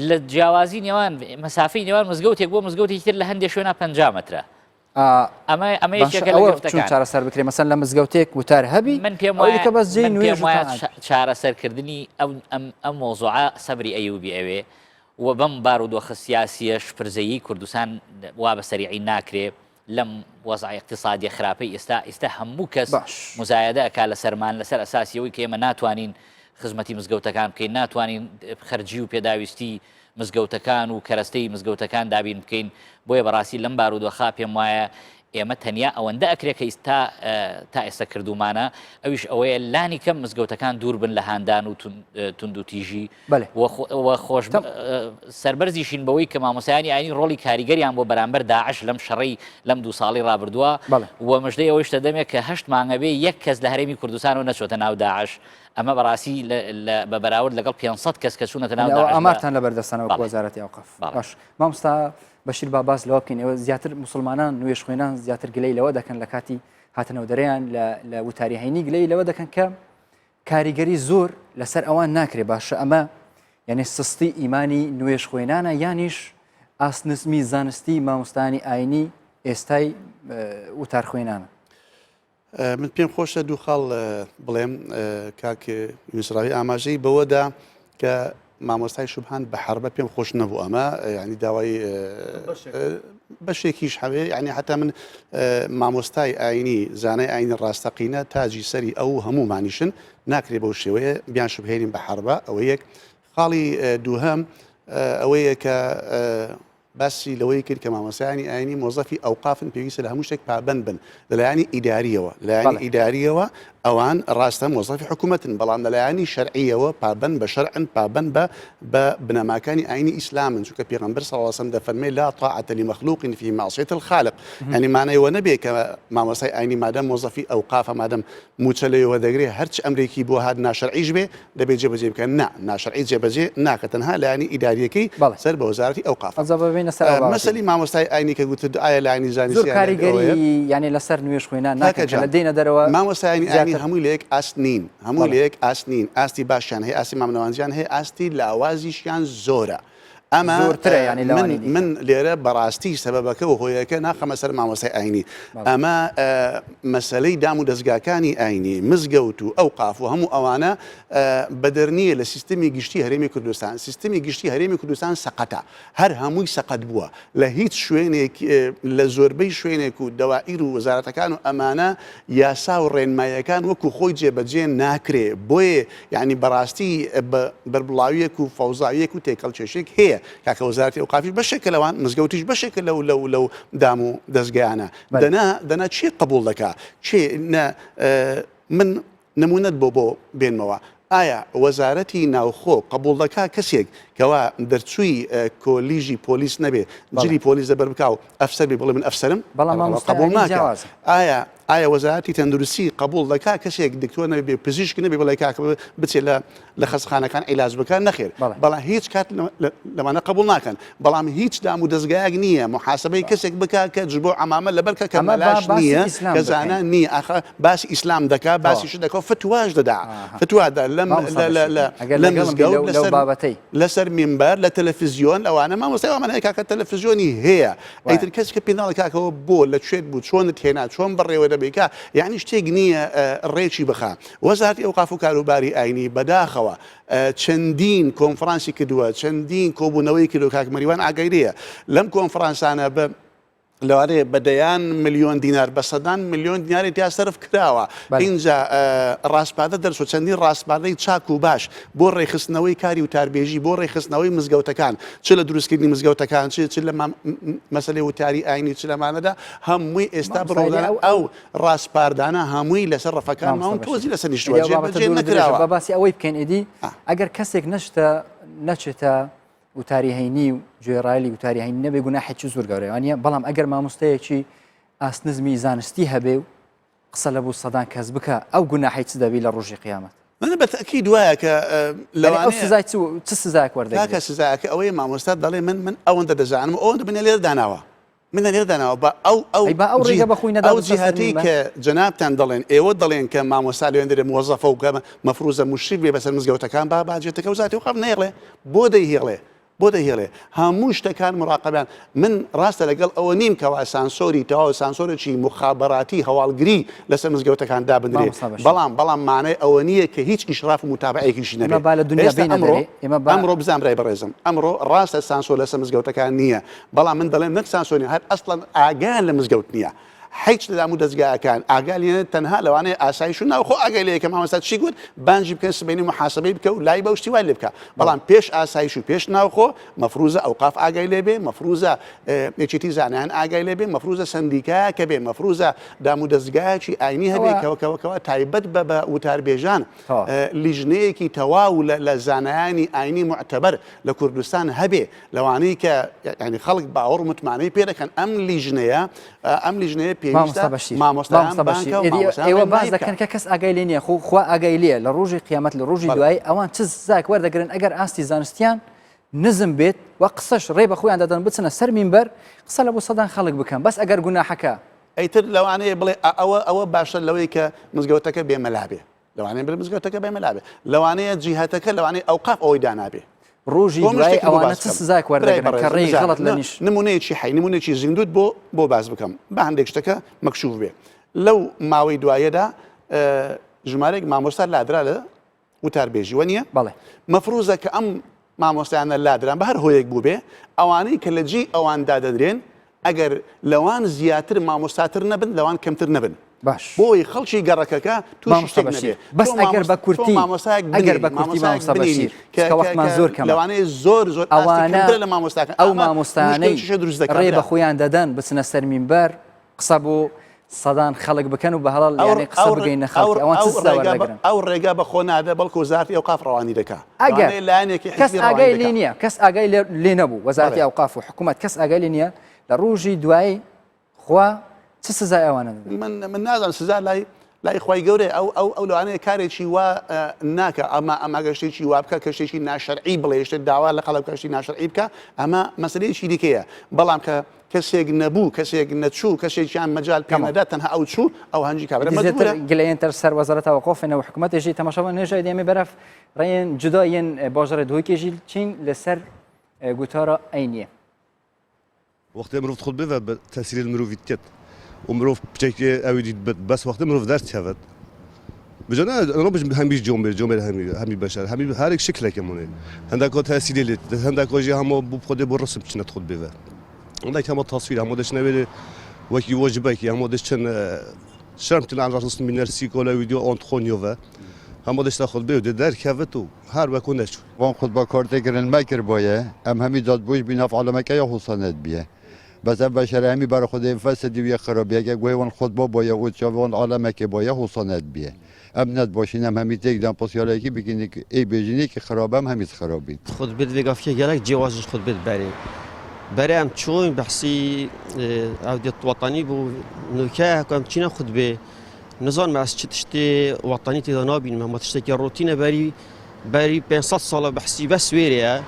لە جیاوازی نێوان مەسافەی نێوان مزگەوتێک بۆ مزگەوتێکی تر لە هەندێک شوێنە 50 مەترە ئەمە یەکێکە لە گرفتەکان چارەسەر بکرێ مەسەن لە مزگەوتێک وتار هەبی من پێم وایە چارەسەرکردنی ئەم مۆزوعە سەبری ئەیوبی ئەوێ و بەم بارودۆخە سیاسیە شپرزەیی کوردستان وا بە سەریعی ناکرێ لەم وەزعی اقتصادی خراپەی ئێستا هەموو کەس مزایدە ئەکا لە سەرمان لەسەر ئەساسیەوەی کە ئێمە ناتوانین خزمەتی مزگەوتەکان بکەین ناتوانین خەرجی و پێداویستی مزگەوتەکان و کەرەستەی مزگەوتەکان دابین بکەین بۆیە بەڕاستی لەم بارودۆخا پێم وایە ئێمە تەنیا ئەوەندە ئەکرێت کە تا ئێستا کردومانە ئەویش ئەوەیە لانی کەم مزگەوتەکان دوور بن لە هاندان و تونند و تیژی خۆش سەربەرزیشین بەوەی کە مامۆسایانی ئاینی ڕۆڵی کاریگەریان بۆ بەرامبەر داعش لەم شەڕی لەم 2 ساڵی ڕابردووە و مژدەی ئەوەی شتە دەمێت کە 8 مانگە بێ یەک کەس لە هەرێمی کوردستان و نەچۆتە ناو داعش ئەمە بەڕاستی بە بەراورد لەگەڵ 500 کەس کە چوونەتە ناو داعش ئامارتان لە بەردەستانەوە وەزارەتی ئەوقاف باش مامۆستا بەشیر باباس لەوە بکەین ئێوە زیاتر مسلمانان نوێژ خوێنان زیاتر گلەی لەوە دەکەن لە کاتی هاتنەوە دەرەیان لە وتاری هەینی گلەی لەوە دەکەن کە کاریگەری زۆر لەسەر ئەوان ناکرێ باشە ئەمە یعنی سستی ئیمانی نوێژ خوێنانە یانیش ئاسنزمی زانستی مامۆستانی ئاینی ئێستای وتار خوێنانە من پێم خۆشە دوو خاڵ بڵێم کاک یونسراوی ئاماژەی بەوەدا کە مامۆستای شوبهان بە حربە پێم خۆش نەبوو ئەمە ینی داوای بەشێکیش هەوێ ینی حتا من مامۆستای ئاینی زانای ئاینی ڕاستەقینە تاجی سەری ئەو هەمومانیشن ناکرێت بەو شێوەیە بیان شوبهێنین بە حربە ئەوە یەک خاڵی دووهەم ئەوەیە کە باسی لەوەی کرد کە مامۆستایانی ئاینی مۆزەفی ئەوقافن پێویستە لە هەموو شتێک پابەند بن لەلایانی ئیداریەوە لایانی ئیداریەوە ئەوان ڕاستە مۆزەفی حکوومەتن بەڵام لەلایانی شەرعیەوە پابەند بە شەرعن پابەند بە بنەماکانی ئاینی ئیسلامن چونکە پێغەمبەر صلی الله علیه و سلم دەفەرمێ لا طاعة لمخلوق في معصية الخالق يعني معنەیەوە نەبێ کە مامۆستای ئاینی مادەم مۆزەفی ئەوقافە مادەم موچە لەوە دەگرێت هەرچ ئەمریکی بۆ هات ناشەرعیش بێ دەبێت جێبەجێ بکەن نا ناشەرعی جێبەجێ ناکە تەنها لایانی ئیداریەکەی سەر بە وەزارەتی ئەوقاف مەسەلی مامۆستای ئاینی کە گوتت ئایا لایانی زانستی زۆر کاریگەری یعنی لەسەر نوێژ خوێنان ناکەن لە دێنە دەرەوە مامۆستای ئاینی هەمووی لە یەک ئاسنین هەموو لە یەک ئاسنین ئاستی باشیان هەیە ئاستی مامنەوانجیان هەیە ئاستی لاوازیشیان زۆرە ئەمە من لێرە بەڕاستی سەبەبەکە و هۆیەکە ناخەمە سەر مامۆستای ئاینی ئەمە مەسەلەی دام و دەستگاکانی ئاینی مزگەوت و ئەوقاف و هەموو ئەوانە بەدەرنیە لە سیستمی گشتی هەرێمی کوردستان سیستمی گشتی هەرێمی کوردستان سەقەتە هەر هەمووی سەقەت بووە لە هیچ شوێنێک لە زۆربەی شوێنێک و دەوائیر و وەزارەتەکان و ئەمانە یاسا و ڕێنماییەکان وەکو خۆی جێبەجێ ناکرێ بۆیە یعنی بەڕاستی بەربڵاویەک و فەوزاویەک و تێکەڵکێشێک هەیە کاکە وەزارەتی ئەوقافیش بەشێکە لەوان مزگەوتیش بەشێکە لەو دام و دەستگایانە دەنا چی قبول دەکا من نمونەت بۆ بێنمەوە ئایا وەزارەتی ناوخۆ قبول دەکا کەسێک کەوا دەرچووی کۆلیژی پۆلیس نەبێ جلی پۆلیس دەبەر بکا و ئەفسەر بێ بڵێ من ئەفسەرم قبول ناکە ئایا وەزارەتی تەندروستی قبول دەکا کەسێک دکتۆر نەبێ پزیشک نەبێ بڵێ کاکە بچێت لە خەستخانەکان عیلاج بکە نەخێر بەڵام هیچ کات لەمانە قبول ناکەن بەڵام هیچ دام و دەستگایەک نییە محاسبەی کەسێک بکا کە بۆ عەمامە لەبەرکە کە مەلاش نییە کە زانە نییە ئاخە باسی ئیسلام دەکا باسی ش دەکە فتواش دەدا فتوادا لە مزگەوت لەسەر مینبەر لە تەلەڤیزیۆن ئەوانە مامۆستای ئەومان هەیە کاکە تەلەڤیزیۆنی هەیە ئەیتر کەس کە پێناڵی کاکەوە بۆ لەکوێت بوو چۆنت هێنا چۆن بڕێوە دەبێکا یعنی شتێک نییە ڕێکی بخا وەزارەتی ئەوقاف و کاروباری ئاینی بەداخەوە چەندین کۆنفرانسی کردووە چەندین کۆبوونەوەی کردو کاک مەریوان ئاگایرەیە لەم کۆنفرانسانە لەوارەیە بەدەیان ملیۆن دینار بە سەدان ملیۆن دیناری تیا سەرف کراوە اینجا ڕاستپادە دەرچوە چەندین ڕاستپادەی چاک و باش بۆ ڕێخستنەوەی کاری و تاربێژی بۆ ڕێخستنەوەی مزگەوتەکان چ لە دروستکردنی مزگەوتەکان چ لە مەسەلەی وتاری ئاینی چ لەمانەدا هەمووی ئێستا بڕۆدان ئەو ڕاستپاردانە هەمووی لەسەر ڕەفەکان ماون تۆزی لەسەر نیشتووە جێبەجێ نەکراوە بە باسی ئەوەی بکەین ئیدی ئەگەر کەسێک نەچێتە وتاری هەینی و گوێڕایلی وتاری هەینی نەبێ گوناحێکی زۆر گەورەیانە بەڵام ئەگەر مامۆستەیەکی ئاسنزمی زانستی هەبێ و قسە لە بوو سەدان کەس بکە ئەو گوناحی چ دەبی لە ڕۆژی قیامەت من بەتەکی دوایە کە لەوانەیە سزای چ سزایەک وەردەگرێت کاکە سزایەکە ئەوەیە مامۆستا دەڵێ من ئەوەندە دەزانم ئەوەندە بنە لێرە داناوە منە لێرە داناوە بە ئەو جیهاتی کە جەنابتان دەڵێن ئێوە دەڵێن کە مامۆستا لێن دەرێ موەزەفە و کە مەفروزە مشریف بێ بەسەر مزگەوتەکان با باجێتەکە وزاتی وقف نەیڵێ بۆ دەیهێڵێ بۆ دەهێڵێ هەموو شتەکان مراقبیان من ڕاستە لەگەڵ ئەوە نیم کەوا سانسۆری تەواو سانسۆرێکی مخابەراتی هەواڵگری لەسەر مزگەوتەکان دابدرێت بەڵام مانای ئەوە نییە کە هیچ ئیشراف و متابعەیەکیشی نەبێت ئەمڕۆ بزانرای بەڕێزم ئەمڕۆ ڕاستە سانسۆر لەسەر مزگەوتەکان نییە بەڵام من دەڵێم نەک سانسۆری هەر ئەسڵەن ئاگیان لە مزگەوت نییە هیچ لە دامو دەستگاکان ئاگالێنێت تەنها لەوانەیە ئاسایش و ناوخۆ ئاگای لەکە مامۆستا چی گوت بانجی بکەن سبەینی محاسبەی بکە و لای بە شتی وای لێ بکە بەڵام پێش ئاسایش و پێش ناوخۆ مەفروزە ئەوقاف ئاگای لێ بێ مەفروزە یەکێتی زانایان ئاگای لێ بێ مەفروزە سندیکا کە بێ مەفروزە دامو دەستگایکی ئاینی هەبێ کەوەکەوە تایبەت بە وتاربێژان لیژنەیەکی تەواو لە زانایانی ئاینی معتەبەر لە کوردستان هەبێ لەوانەیە کە ینی خەڵک باوەڕ متمانەی پێ دەکەن ئەم لیژنەیە پێویستە ئێوە باز دەکەن کە کەس ئاگای لێ نییە خوا ئاگای لێ لە ڕۆژی قیامەت لە ڕۆژی دوایی ئەوان چ زاک وەردەگرن ئەگەر ئاستی زانستیان نزم بێت و قسەش ڕێ بە خۆیان دەدەن بچنە سەر مینبەر قسە لە بۆ سەدان خەڵک بکەن بەس ئەگەر گوناحەکە ئەیتر لەوانەیە بڵێ ئەوە باشە لەوەی کە مزگەوتەکە بێمەلا بێ لەوانەیە بر مزگەوتەکە بێمەلا بێ لەوانەیە جیهەتەکە لەوانەیە ئەوقاف ئەوەی دانابێ ڕۆژی دوای ئەوانە چ سزایك وەردەگرن کە ڕێی غەڵەت لە نیش نمونەیەکی حی نمونەیەکی زیندوت بۆ باز بکەم بە هەندێک شتەکە مەکشوف بێ لەو ماوەی دوایەدا ژمارەیەک مامۆستا لادرا لە وتاربێژی وە نییە بەڵێ مەفروزە کە ئەم مامۆستایانە لادران بە هەر هۆیەک بوو بێ ئەوانەی کە لە جێ ئەواندا دەدرێن ئەگەر لەوان زیاتر مامۆستاتر نەبن لەوان کەمتر نەبن باش بۆی خەڵکی گەڕەکەکە توش شتێک نەبێ بەس ئەگەر بە کورتی ئەگەر بە کورتی مامۆستا بەشیر کە وەختمان زۆر کەمە لەوانەیە زۆر ئەوانە لە مامۆستاکە ئەو مامۆستانەی ڕێ بە خۆیان دەدەن بچنە سەر مینبەر قسە بۆ سەدان خەڵک بکەن و بە هەڵال یعنی قسە بگەینە خەڵکی ئەوان چ سزا وەردەگرن ئەو ڕێگا بە خۆ نادە بەڵکو وەزارەتی ئەوقاف ڕەوانی دەکات ئەگەر کەس ئاگای لێ نییە کەس ئاگای لێ نەبوو وەزارەتی ئەوقاف و حکوومەت کەس ئاگای لێ نییە لە ڕۆژی دوایی خوا چ سزای ئەوانە من نازانم سزا لای خی گەورێ ئەو لەوانەیە کارێکی وا ناکە ئەمە گەشتێکی وا بکە کەشتێکی ناشەرعی بڵێ شتێک داوا لە خەڵک کەشتی ناشەرعی بکە ئەمە مەسلەیەکی دیکەیە بەڵام کە کەسێک نەبوو کەسێک نەچوو کەسێکیان مەجال پێمەدا تەنها ئەو چوو ئەو هەنجی کابرا گلەیەنتەر سەر وەزارەتەوە قۆفێنەوە حکوومەتێژی تەماشاوە نێژای دێمێ بەرەف ڕێن جودایەن باژەرە دووکێژی چین لەسەر گوتارە ئەینیە وەختی مرۆڤ خۆت بێ بە تەسیری مرۆڤی تێت و مرۆڤ پچێکی ئەوی دیت بەس وەختی مرۆڤ دەست هەوێت بجانا أنا بج همیش جنبه همی بشر همی هر یک شکل که مونه هندک تأثیری لید هندک وجه هم بو خود بو رسم چنت خود بیه هندک هم تصویر هم داشت نبیره وکی واجبه کی هم داشت چن شرم تن عن رسم من نرسی کولا ویدیو آن خونیوه هم داشت خود بیه در کهوتو هر وکونش وان خود با کارت گرن مکر بایه همی داد بوش بیناف عالمه که یا حسنت بیه بس بشر همی برای خود فسادی و خرابی اگه گوی وان خود با بایه و چاوان عالمه که بایه حسنت بیه امنت باشین هم همی تک دام پسیالی که بگینی که ای بجینی که خرابم همیز خرابین خود بد وگاف که گلک جوازش خود بد برای هم چون بحثی عودت وطنی بو نوکه کم چینا خود به نظام ماس چتشتی وطنی تدانابین ما تشتی روتینه بری 500 سال بحثی بس ویریه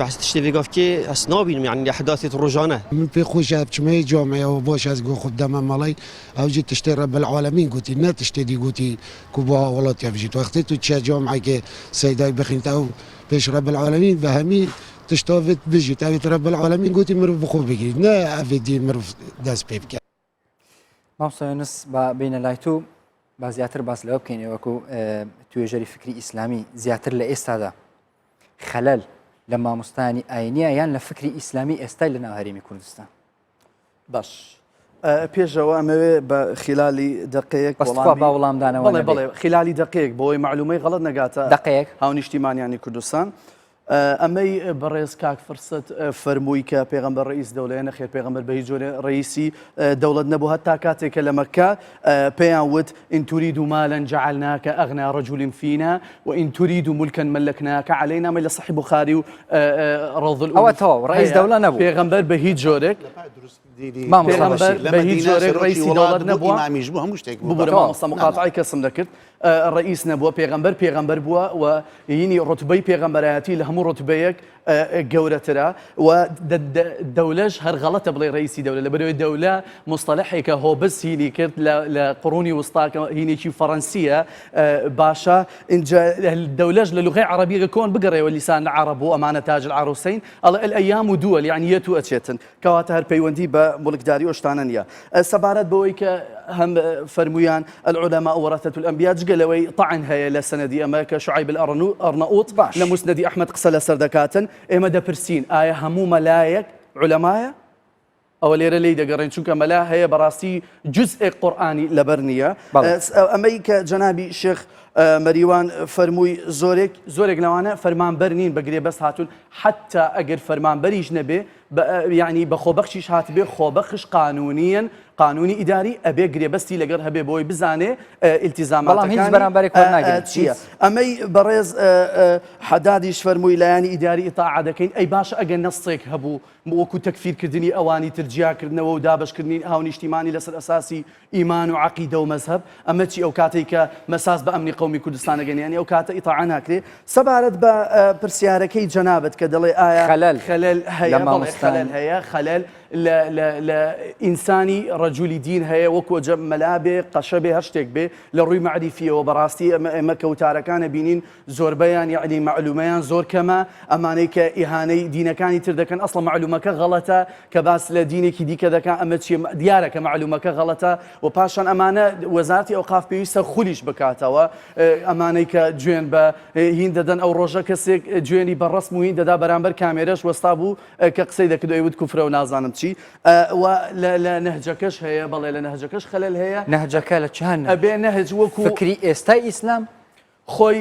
بحث تشتی وگاف که اسنابین یعنی احداث روزانه من في خوش بشمي جامعه وباش از جو خدام مالي او جيت تشتري رب العالمين قلت لا تشتري قلت كوبا ولا تفجيت وقتي تو تشا جامعه كي سيداي بخنت او بيش رب العالمين بهمي تشتافت بيجي تابت رب العالمين قلت مرف بخو بيجي نا افيدي مرف داس بيبكي مامسونس بين لايتو بازياتر باس لو بكيني وكو توجري فكري اسلامي زياتر لاستادا خلل لما مستاني آينية يعني لفكري إسلامي استايل لنا هريمي كردستان باش پێشەوە ئەمەوێ بە خلالی دقەیەک بەڵێ خلالی دقەیەک بۆی معلومەی غەڵەت نەگاتە دقەیەک هاونیشتیمانیانی کوردستان ئەمەی بەڕێز کاک فرسەت فەرمووی کە پێغەمبەر ڕئیس دەوڵەیە نەخێر پێغەمبەر بە هیچ جۆرە ڕئیسی دەوڵەت نەبوو هەتا کاتێک کە لە مەککە پێیان وت ئین توریدوا مالا جعلناکە ئەغنا رەجوڵ فینا وئین توریدوا مولکا مەلەکناکە عەلەینا لە صحیح بوخاری و ڕەوض ئەوە تەواو ڕئیس دەوڵە نەبوو پێغەمبەر بە هیچ جۆرێک پێغەمبەر بە هیچ جۆرێک ڕئیسی دەوڵەت نەبووە ببوورە مامۆستا مقاطعی کەسم دەکرد ڕئیس نەبووە پێغەمبەر بووە و یعنی ڕوتبەی پێغەمبەرایەتی لە هەموو ڕوتبەیەک گەورەترە و دەولەش هەر غەڵەتە بڵێ ڕئیسی دەولە لەبەرەوەی دەولە مستەلەحێکە هۆبس هینی کرد لە قڕونی وستاکە هینێکی فەڕەنسیە باشە اینجا دەولەش لە لوغەی عەرەبیەکە کۆن بگەڕێەوە لیسان العەرەب و ئەمانە تاج العروسین ئەڵێ الأيام دول يعني يتو أتشتن كواتە هەر پەیوەندی بە مڵکداری ئەو شتانە نییە سەبارەت بەوەی کە هەم فەرمویان العلماء ورثة الأنبياء جگەلەوەی طعن هەیە لە سەنەدی ئەمە کە شعیب الأرناؤوط لە موسنەدی ئەحمەد قسە لەسەر دەکاتن ئێمە دەپرسین ئایا هەموو مەلایەک علەمایە ئەوە لێرە لی دەگەڕین چونکە مەلا هەیە بەڕاستی جزئێک قورئانی لەبەر نییە ئەمەی کە جەنابی شێخ مەریوان فەرمووی زۆرێک لەوانە فەرمانبەر نین بەگرێ بەس هاتوون حتا ئەگەر فەرمانبەریش نەبێ یعنی بە خۆبەخشیش هاتبێ خۆبەخش قانونیەن قانونی ئیداری ئەبێ گرێبەستی لەگەر هەبێ بۆی بزانێ ئیلتیزاماتەکان چییە ئەمەی بەڕێز حەدادیش فەرمووی لایانی ئیداری ئیتاعە دەکەین ئەی باشە ئەگەر نەستێک هەبوو وەکو تەکفیرکردنی ئەوانی ترجیاکردنەوە و دابشکردنی هاونیشتیمانی لەسەر ئەساسی ئیمان و عەقیدە و مەزهەب ئەمە چی ئەو کاتێک کە مەساس بە ئەمنی قەومی کوردستان ئەگەنیانی ئەو کاتە ئیتاعە ناکرێ سەبارەت بە پرسیارەکەی جەنابەت کە دەڵێ ئایا خەلەل هەیە خەلەل لە ئینسانی ڕەجولی دین هەیە وەکو مەلا بێ قەشە بێ هەر شتێک بێ لە ڕووی مەعریفیەوە بەڕاستی ئێمە کەوتارەکانە بینین زۆربەیان یعنی معلومەیان زۆر کەمە ئەمانەی کە ئیهانەی دینەکانی تر دەکەن ئەسڵ معلومەکە غەڵەتە کە باس لە دینێکی دیکە دەکەن ئەمە چی دیارە کە معلومەکە غەڵەتە و پاشان ئەمانە وەزارەتی ئەوقاف پێویستە خولیش بکاتەوە ئەمانەی کە گوێن بە هین دەدەن ئەو ڕۆژە کەسێک گوێنی بە ڕسم و هین دەدا بەرامبەر کامێرەش وەستا بوو کە قسەی دەکرد ئەوی وت کوفرە و نازانم چی لە نەهجەکەش هەیە بەڵێ لە نەهجەکەش خەلەل هەیە نەهجەکە لە چەند ئەبێ نەهج وەکو فکری ئێستای ئیسلام خۆی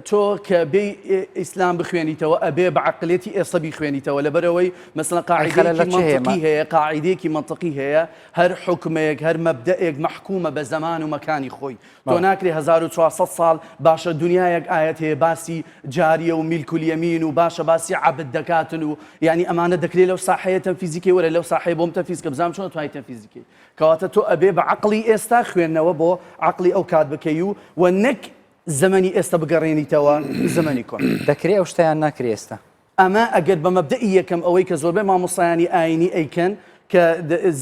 تۆ کە بێ ئیسلام بخوێنیتەوە ئەبێ بە عەقلێتی ئێستا بیخوێنیتەوە لەبەرەوەی مەسەڵەن قاعیدەیەکی منطقی هەیە هەر حکمێک هەر مەبدەئێک محکومە بە زەمان و مەکانی خۆی تۆ ناکرێ 1400 ساڵ باشە دنیایەک ئاەت هەیە باسی جاریە و میلکولیەمین و باشە باسی عەبد دەکاتن و یعنی ئەمانە دەکرێت لەو ساحەیە تەنفیزیکی وەرە لەو ساحەیە بۆم تەنفیزکە بزانم چۆن توانی تەنفیزیکی کەواتە تۆ ئەبێ بە عەقڵی ئێستا خوێندنەوە بۆ عەقڵی ئەو کات بکەی و نەک زمانی ئێستا بگەڕێنیتەوە زمانی کۆن دەکرێت ئەو شتیان ناکرێ ئێستا ئەمە ئەگەر بە مەبدەئی یەکەم ئەوەی کە زۆربەی مامۆستایانی ئاینی ئەیکەن کە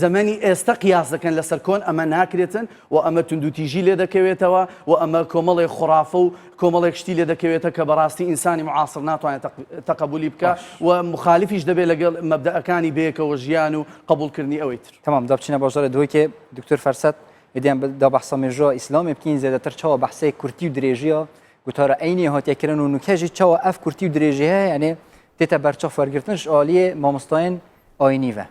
زمانی ئێستا قیاس دەکەن لەسەر کۆن ئەمە ناکرێتن و ئەمە توندوتیژی لێ دەکەوێتەوە و ئەمە کۆمەڵێک خوڕافە و کۆمەڵێک شتی لێ دەکەوێتە کە بەڕاستی ئینسانی معاصر ناتوانێت تەقبولی بکە و مخالیفیش دەبێت لەگەڵ مەبدەئەکانی بەیەکەوە ژیان و قبولکردنی ئەوەی تر تمام دەبچینە بەژارە دووەکێ دکتۆر فەرسەد ئیدیان دا بەحسە مێژۆ ئیسلامی بکەین زیاتر چاوە بەحسەی کورتی و درێژیە گوتارە عینی هاتیەکردن و نوکەژی چاوە ئەف کورتی و درێژی هەیە یعنی تێتە بەرچە فەرگرتنش عالیە مامۆستایان ئاینیڤە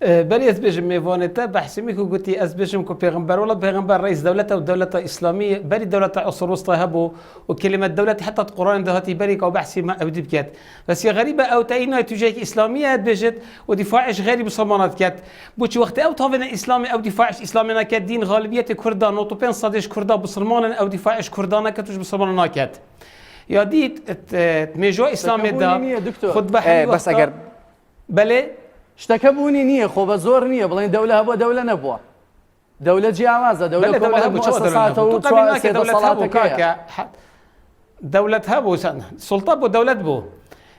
بەری ئەس بێژم میوانێتە بەحسیمی و گوتی ئەس بێژم کو پێغمبەر وڵە پێغمبەر ڕئیس دەولەتە و دەولەتە ئیسلامی بەری دەولەتە عەسر وسطا هەبوو و کلمە دەولەت حتا قورآن دەهاتی بەریکە و بەحسی ما ئەودی بکات بەس غەریبە ئەو تەینای توژێکی ئیسلامیە بێژێت و دیفاعش غێری مسلمانات کات بۆچی وەختی ئەو تاوێنە ئیسلامی ئەو دیفاعش ئیسلامی ناکات دین غالیبیەتی کوردان و 95 کوردا مسلمانن ئەو دیفاعش کوردانەکە توش مسلمان ناکات یا دیت مێژۆ ئیسلامیدا خود بەس ئەگەر بەلێ شتەکە بوونی نییە خۆ بە زۆر نییە بڵێن دەولە هەبووە دەولە نەبووە دەولە جیاوازە دەولەت هەبوو سڵتە بۆ دەولەت بوو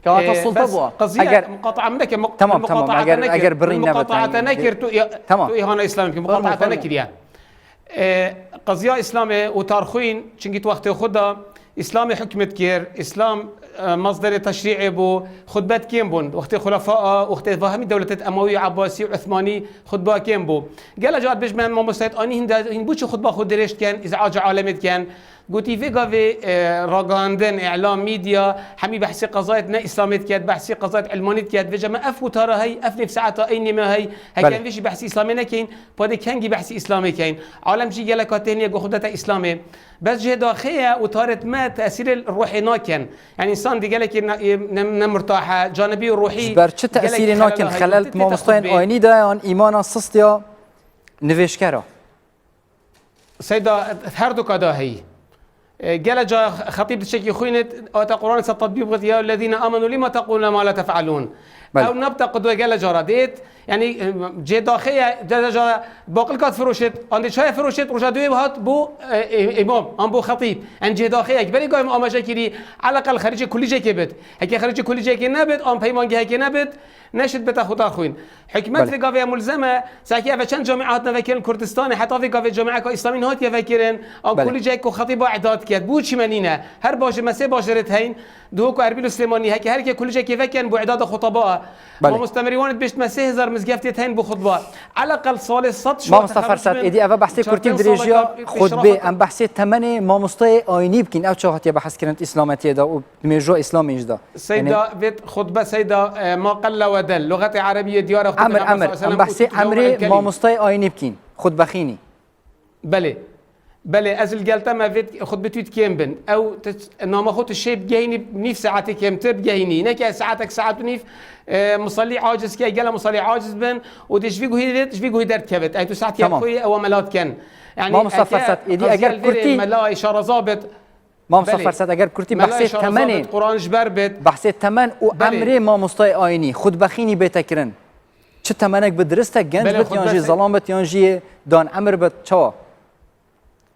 کەواتە سڵتە بووە قەزیە مقاطعە منەکە ئەگەر بڕی مقاطعەتە نەکرد تو ئیهانە ئیسلامی مقاطعەتە نەکردیە قەزیا ئیسلامێ و تارخوین چونکی وەختی خوددا ئیسلامی حکمت کرد ئیسلام مصدر تشريعي بو خطبات كيم بون وقت خلفاء وقت فهمي دولة أموي عباسي وعثماني خطبة كيم بو قال جات بيش من مستعد أني هند بوش خطبة خود دريشت كان إزعاج عالمي كان قلتي في قافي راغاندن إعلام ميديا حمي بحثي قضايا نا إسلاميت كات بحثي قضايا علمانيت كات في جماعة أفو ترى هي أفني في ساعتها أي ما هي كان فيش بحثي إسلامي كين بعد كان جي بحثي إسلامي كين عالم جي قال كاتينيا جوخدة إسلامي بس جه داخية وطارت ما تأثير الروحي ناكن يعني إنسان دي قال لك نمرتاحة جانبي وروحي برشة تأثير ناكن خلال مستوى آيني ده عن إيمان الصستيا نفيشكرا سيدا هردو كدا هي قال جا خطيب الشيخ خوينت آتا قرآن ستطبيق يا الذين آمنوا لما تقولون ما لا تفعلون أو نبتة قدوة قال جارا ديت يعني جي داخية جا باقي الكات فروشت عندي شاي فروشت رجع دوي بهات بو إمام أم بو خطيب عند جي داخية كبري قايم أم جاكيري على الأقل خريج كل جاي كبت هيك خريج كل جاي كنبت أم بيمان جاي كنبت نشد بتاخد أخوين حكمت في قافية ملزمة ساكي أفشان جامعات نفكرن كردستان حتى في قافية جامعة كإسلاميين هات يفكرن أو كل جاي كخطيب إعداد كات بوش منينا هر باش مسي باشرت هين دوكو أربيل سليماني هيك هر كل جاي كيفكرن بإعداد خطباء ما مستمريوان بيشت ما 3000 مزگفتت هين بو خطبه على الاقل سال 100 شو ما مصطفى فرسات ايدي افا بحثي كورتين دريجيا خطبه ام بحثي ثمنه ما مستوى ايني بكين او شو هتي بحث كانت اسلامتيه دا وميجو اسلامي جدا سيدة بيت خطبة سيدة ما قل ودل لغة عربية ديار عمر ام بحثي عمري ما مستوى ايني بكين خطبه خيني بله ازل قالت ما فيت خطبتي كم بن او انما خط الشيء بجيني بنيف ساعتك كم تبجيني نك ساعتك ساعات ونيف مصلي عاجز كي قال مصلي عاجز بن ودش فيجو هي دش فيجو هدرت كبت اي ساعات يا اخوي او ملات كان يعني ما مصفصت ايدي اجر كرتي ملا اشاره ضابط ما مصفصت اجر كرتي بحثي ثمنه قران جبربت بحثي ثمن وعمري ما مستوى ايني خطبه خيني بتكرن چه ثمنك بدرستك جنج بت يانجي ظلام بت يانجي دان عمر بت چوا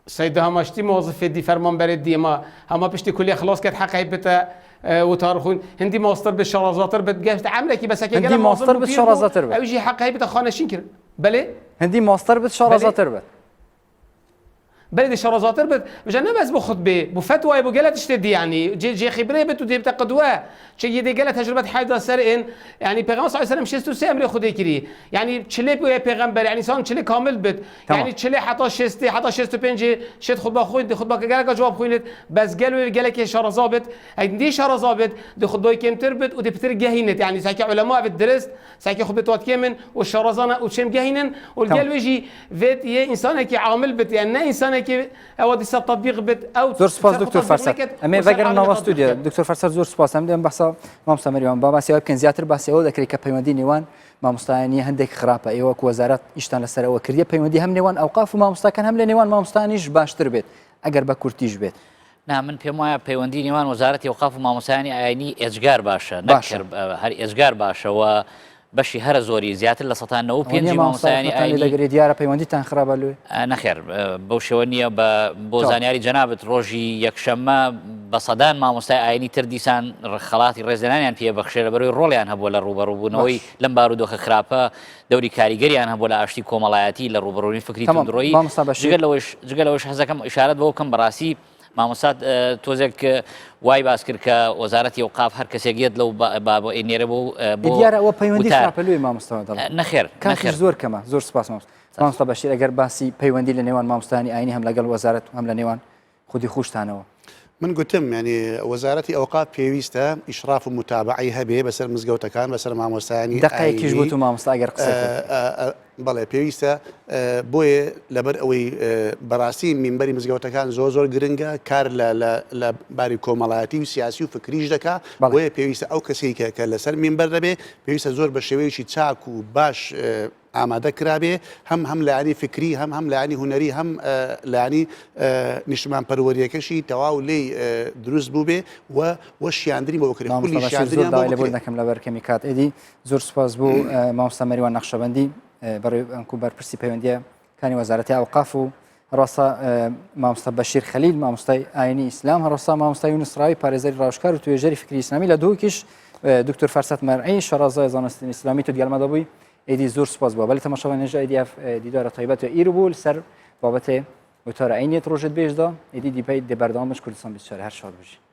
سيد هماشتي موظف دي فرمان برد دي ما هما بشتي كلية خلاص كانت حق هيبتا وتارخون هندي ماستر بالشرازاتر بتجاشت عاملة بس هكذا هندي ماستر بالشرازاتر او يجي حق هيبتا خانشين كر بله هندي ماستر بالشرازاتر بلد الشرازاتر مش انا بس بخطبه بفتوى ابو جلت اشتدي يعني جي خبره بتو دي بتقدوه شي دي جلت تجربه حيدا سرين يعني پیغمبر صلى الله عليه وسلم شستو سامر خدي كري يعني تشلي بو پیغمبر يعني انسان تشلي كامل بت يعني تشلي حتى شستي حتى شستو بنجي شت خطبه خوين دي خطبه جلك جواب خوين بس قالوا جلك شرازابت عندي شرازابت دي خطبه كم تربت ودي بتر جهينت يعني ساكي علماء بالدرس ساكي خطبه كمن والشرازانه وشم جهينن والقالوا يجي فيت انسان كي عامل بت يعني انسان كي او دي تطبيق بت او زور سپاس دکتر فرسات اما وگر نو استودیو دکتر فرسات زور سپاس هم دم بحثا ما مستمریان با بس يمكن زیاتر بحث او ذکر که پیوندی نیوان ما مستانی هندک خراپه ایو کو وزارت اشتان لسر او کردی پیوندی هم نیوان اوقاف ما مستکن هم نیوان ما مستانیش باشتر بيت اگر با کورتیج بيت نعم من بيما پیوندی نیوان وزارت اوقاف ما مستانی عینی اجگار باشه نکر هر اجگار باشه و بشي هر زوري زياتر لسطان نو بينجي ما مساني اي لغري ديار بيوندي تان خراب له نخير بوشونيه بوزانياري جنابه روجي يكشما بصدان ما مستا ايني ترديسان خلاطي رزنان يعني في بخشير بري روليان هبولا روبروبنوي لم بارودو خرابه دوري كاريغريان هبولا اشتي كوملاياتي لروبروني فكري تندروي جگلوش حزكم اشاره بو كم براسي ما مسات توزك واي باسكر كوزارة اوقاف هر كسي يد لو بابو انيربو بو ديار او بيوندي خرابلوي ما مستوى نخير زور كما زور سپاس ما مستوى بشير اگر باسی پیوندی لنیوان ما مستانی عینی هم لگل وزارت هم لنیوان خودی خوش تانو من قلتم يعني وزارة أوقاف بيويستا إشراف ومتابعة هبه بسر مزجوتا كان بسر مع مستاني دقائق يجبتوا مع مستأجر قصة بله بيويستا بوي لبر أوي براسي من بري مزجوتا كان زور جرينجا كار لا باري كومالاتي وسياسي وفكري جدكا بوي بيويستا أو كسيكا كلسر من بربه بيويستا زور بشوي شي تاكو باش ئامادە کرابێ هەم لایانی فکری هەم لایانی هوەری هەم لایانی نیشتمان پەروەریەکەشی تەواو لێی دروست بوو بێ وە شیاندنی بۆ بکرێت کولی شیاندنیان بۆ نەکەم لە بەرکەمی کات ئێدی زۆر سوپاس بوو مامۆستا مەریوان نەخشەبەندی بەڕێوەی ئەنکو بەرپرسی پەیوەندیەکانی وەزارەتی ئەوقاف و هەڕاستە مامۆستا بەشیر خەلیل مامۆستای ئاینی ئیسلام هەڕاستە مامۆستای یونس ڕاوی پارێزەری ڕاوشکار و توێژەری فکری ئیسلامی لە دووکیش دکتۆر فەرسەت مەرعی شەڕازای زانستی ئیسلامی تو دیالمەدا بووی ایدی زور سپاس با. ولی تماشاوان نجا ایدی اف دیدار طیبت و ایرو بول سر بابت وتر عینیت روشت بیش دا ایدی دی پی دی بردامش کردستان بیشتر هر شاد باشی.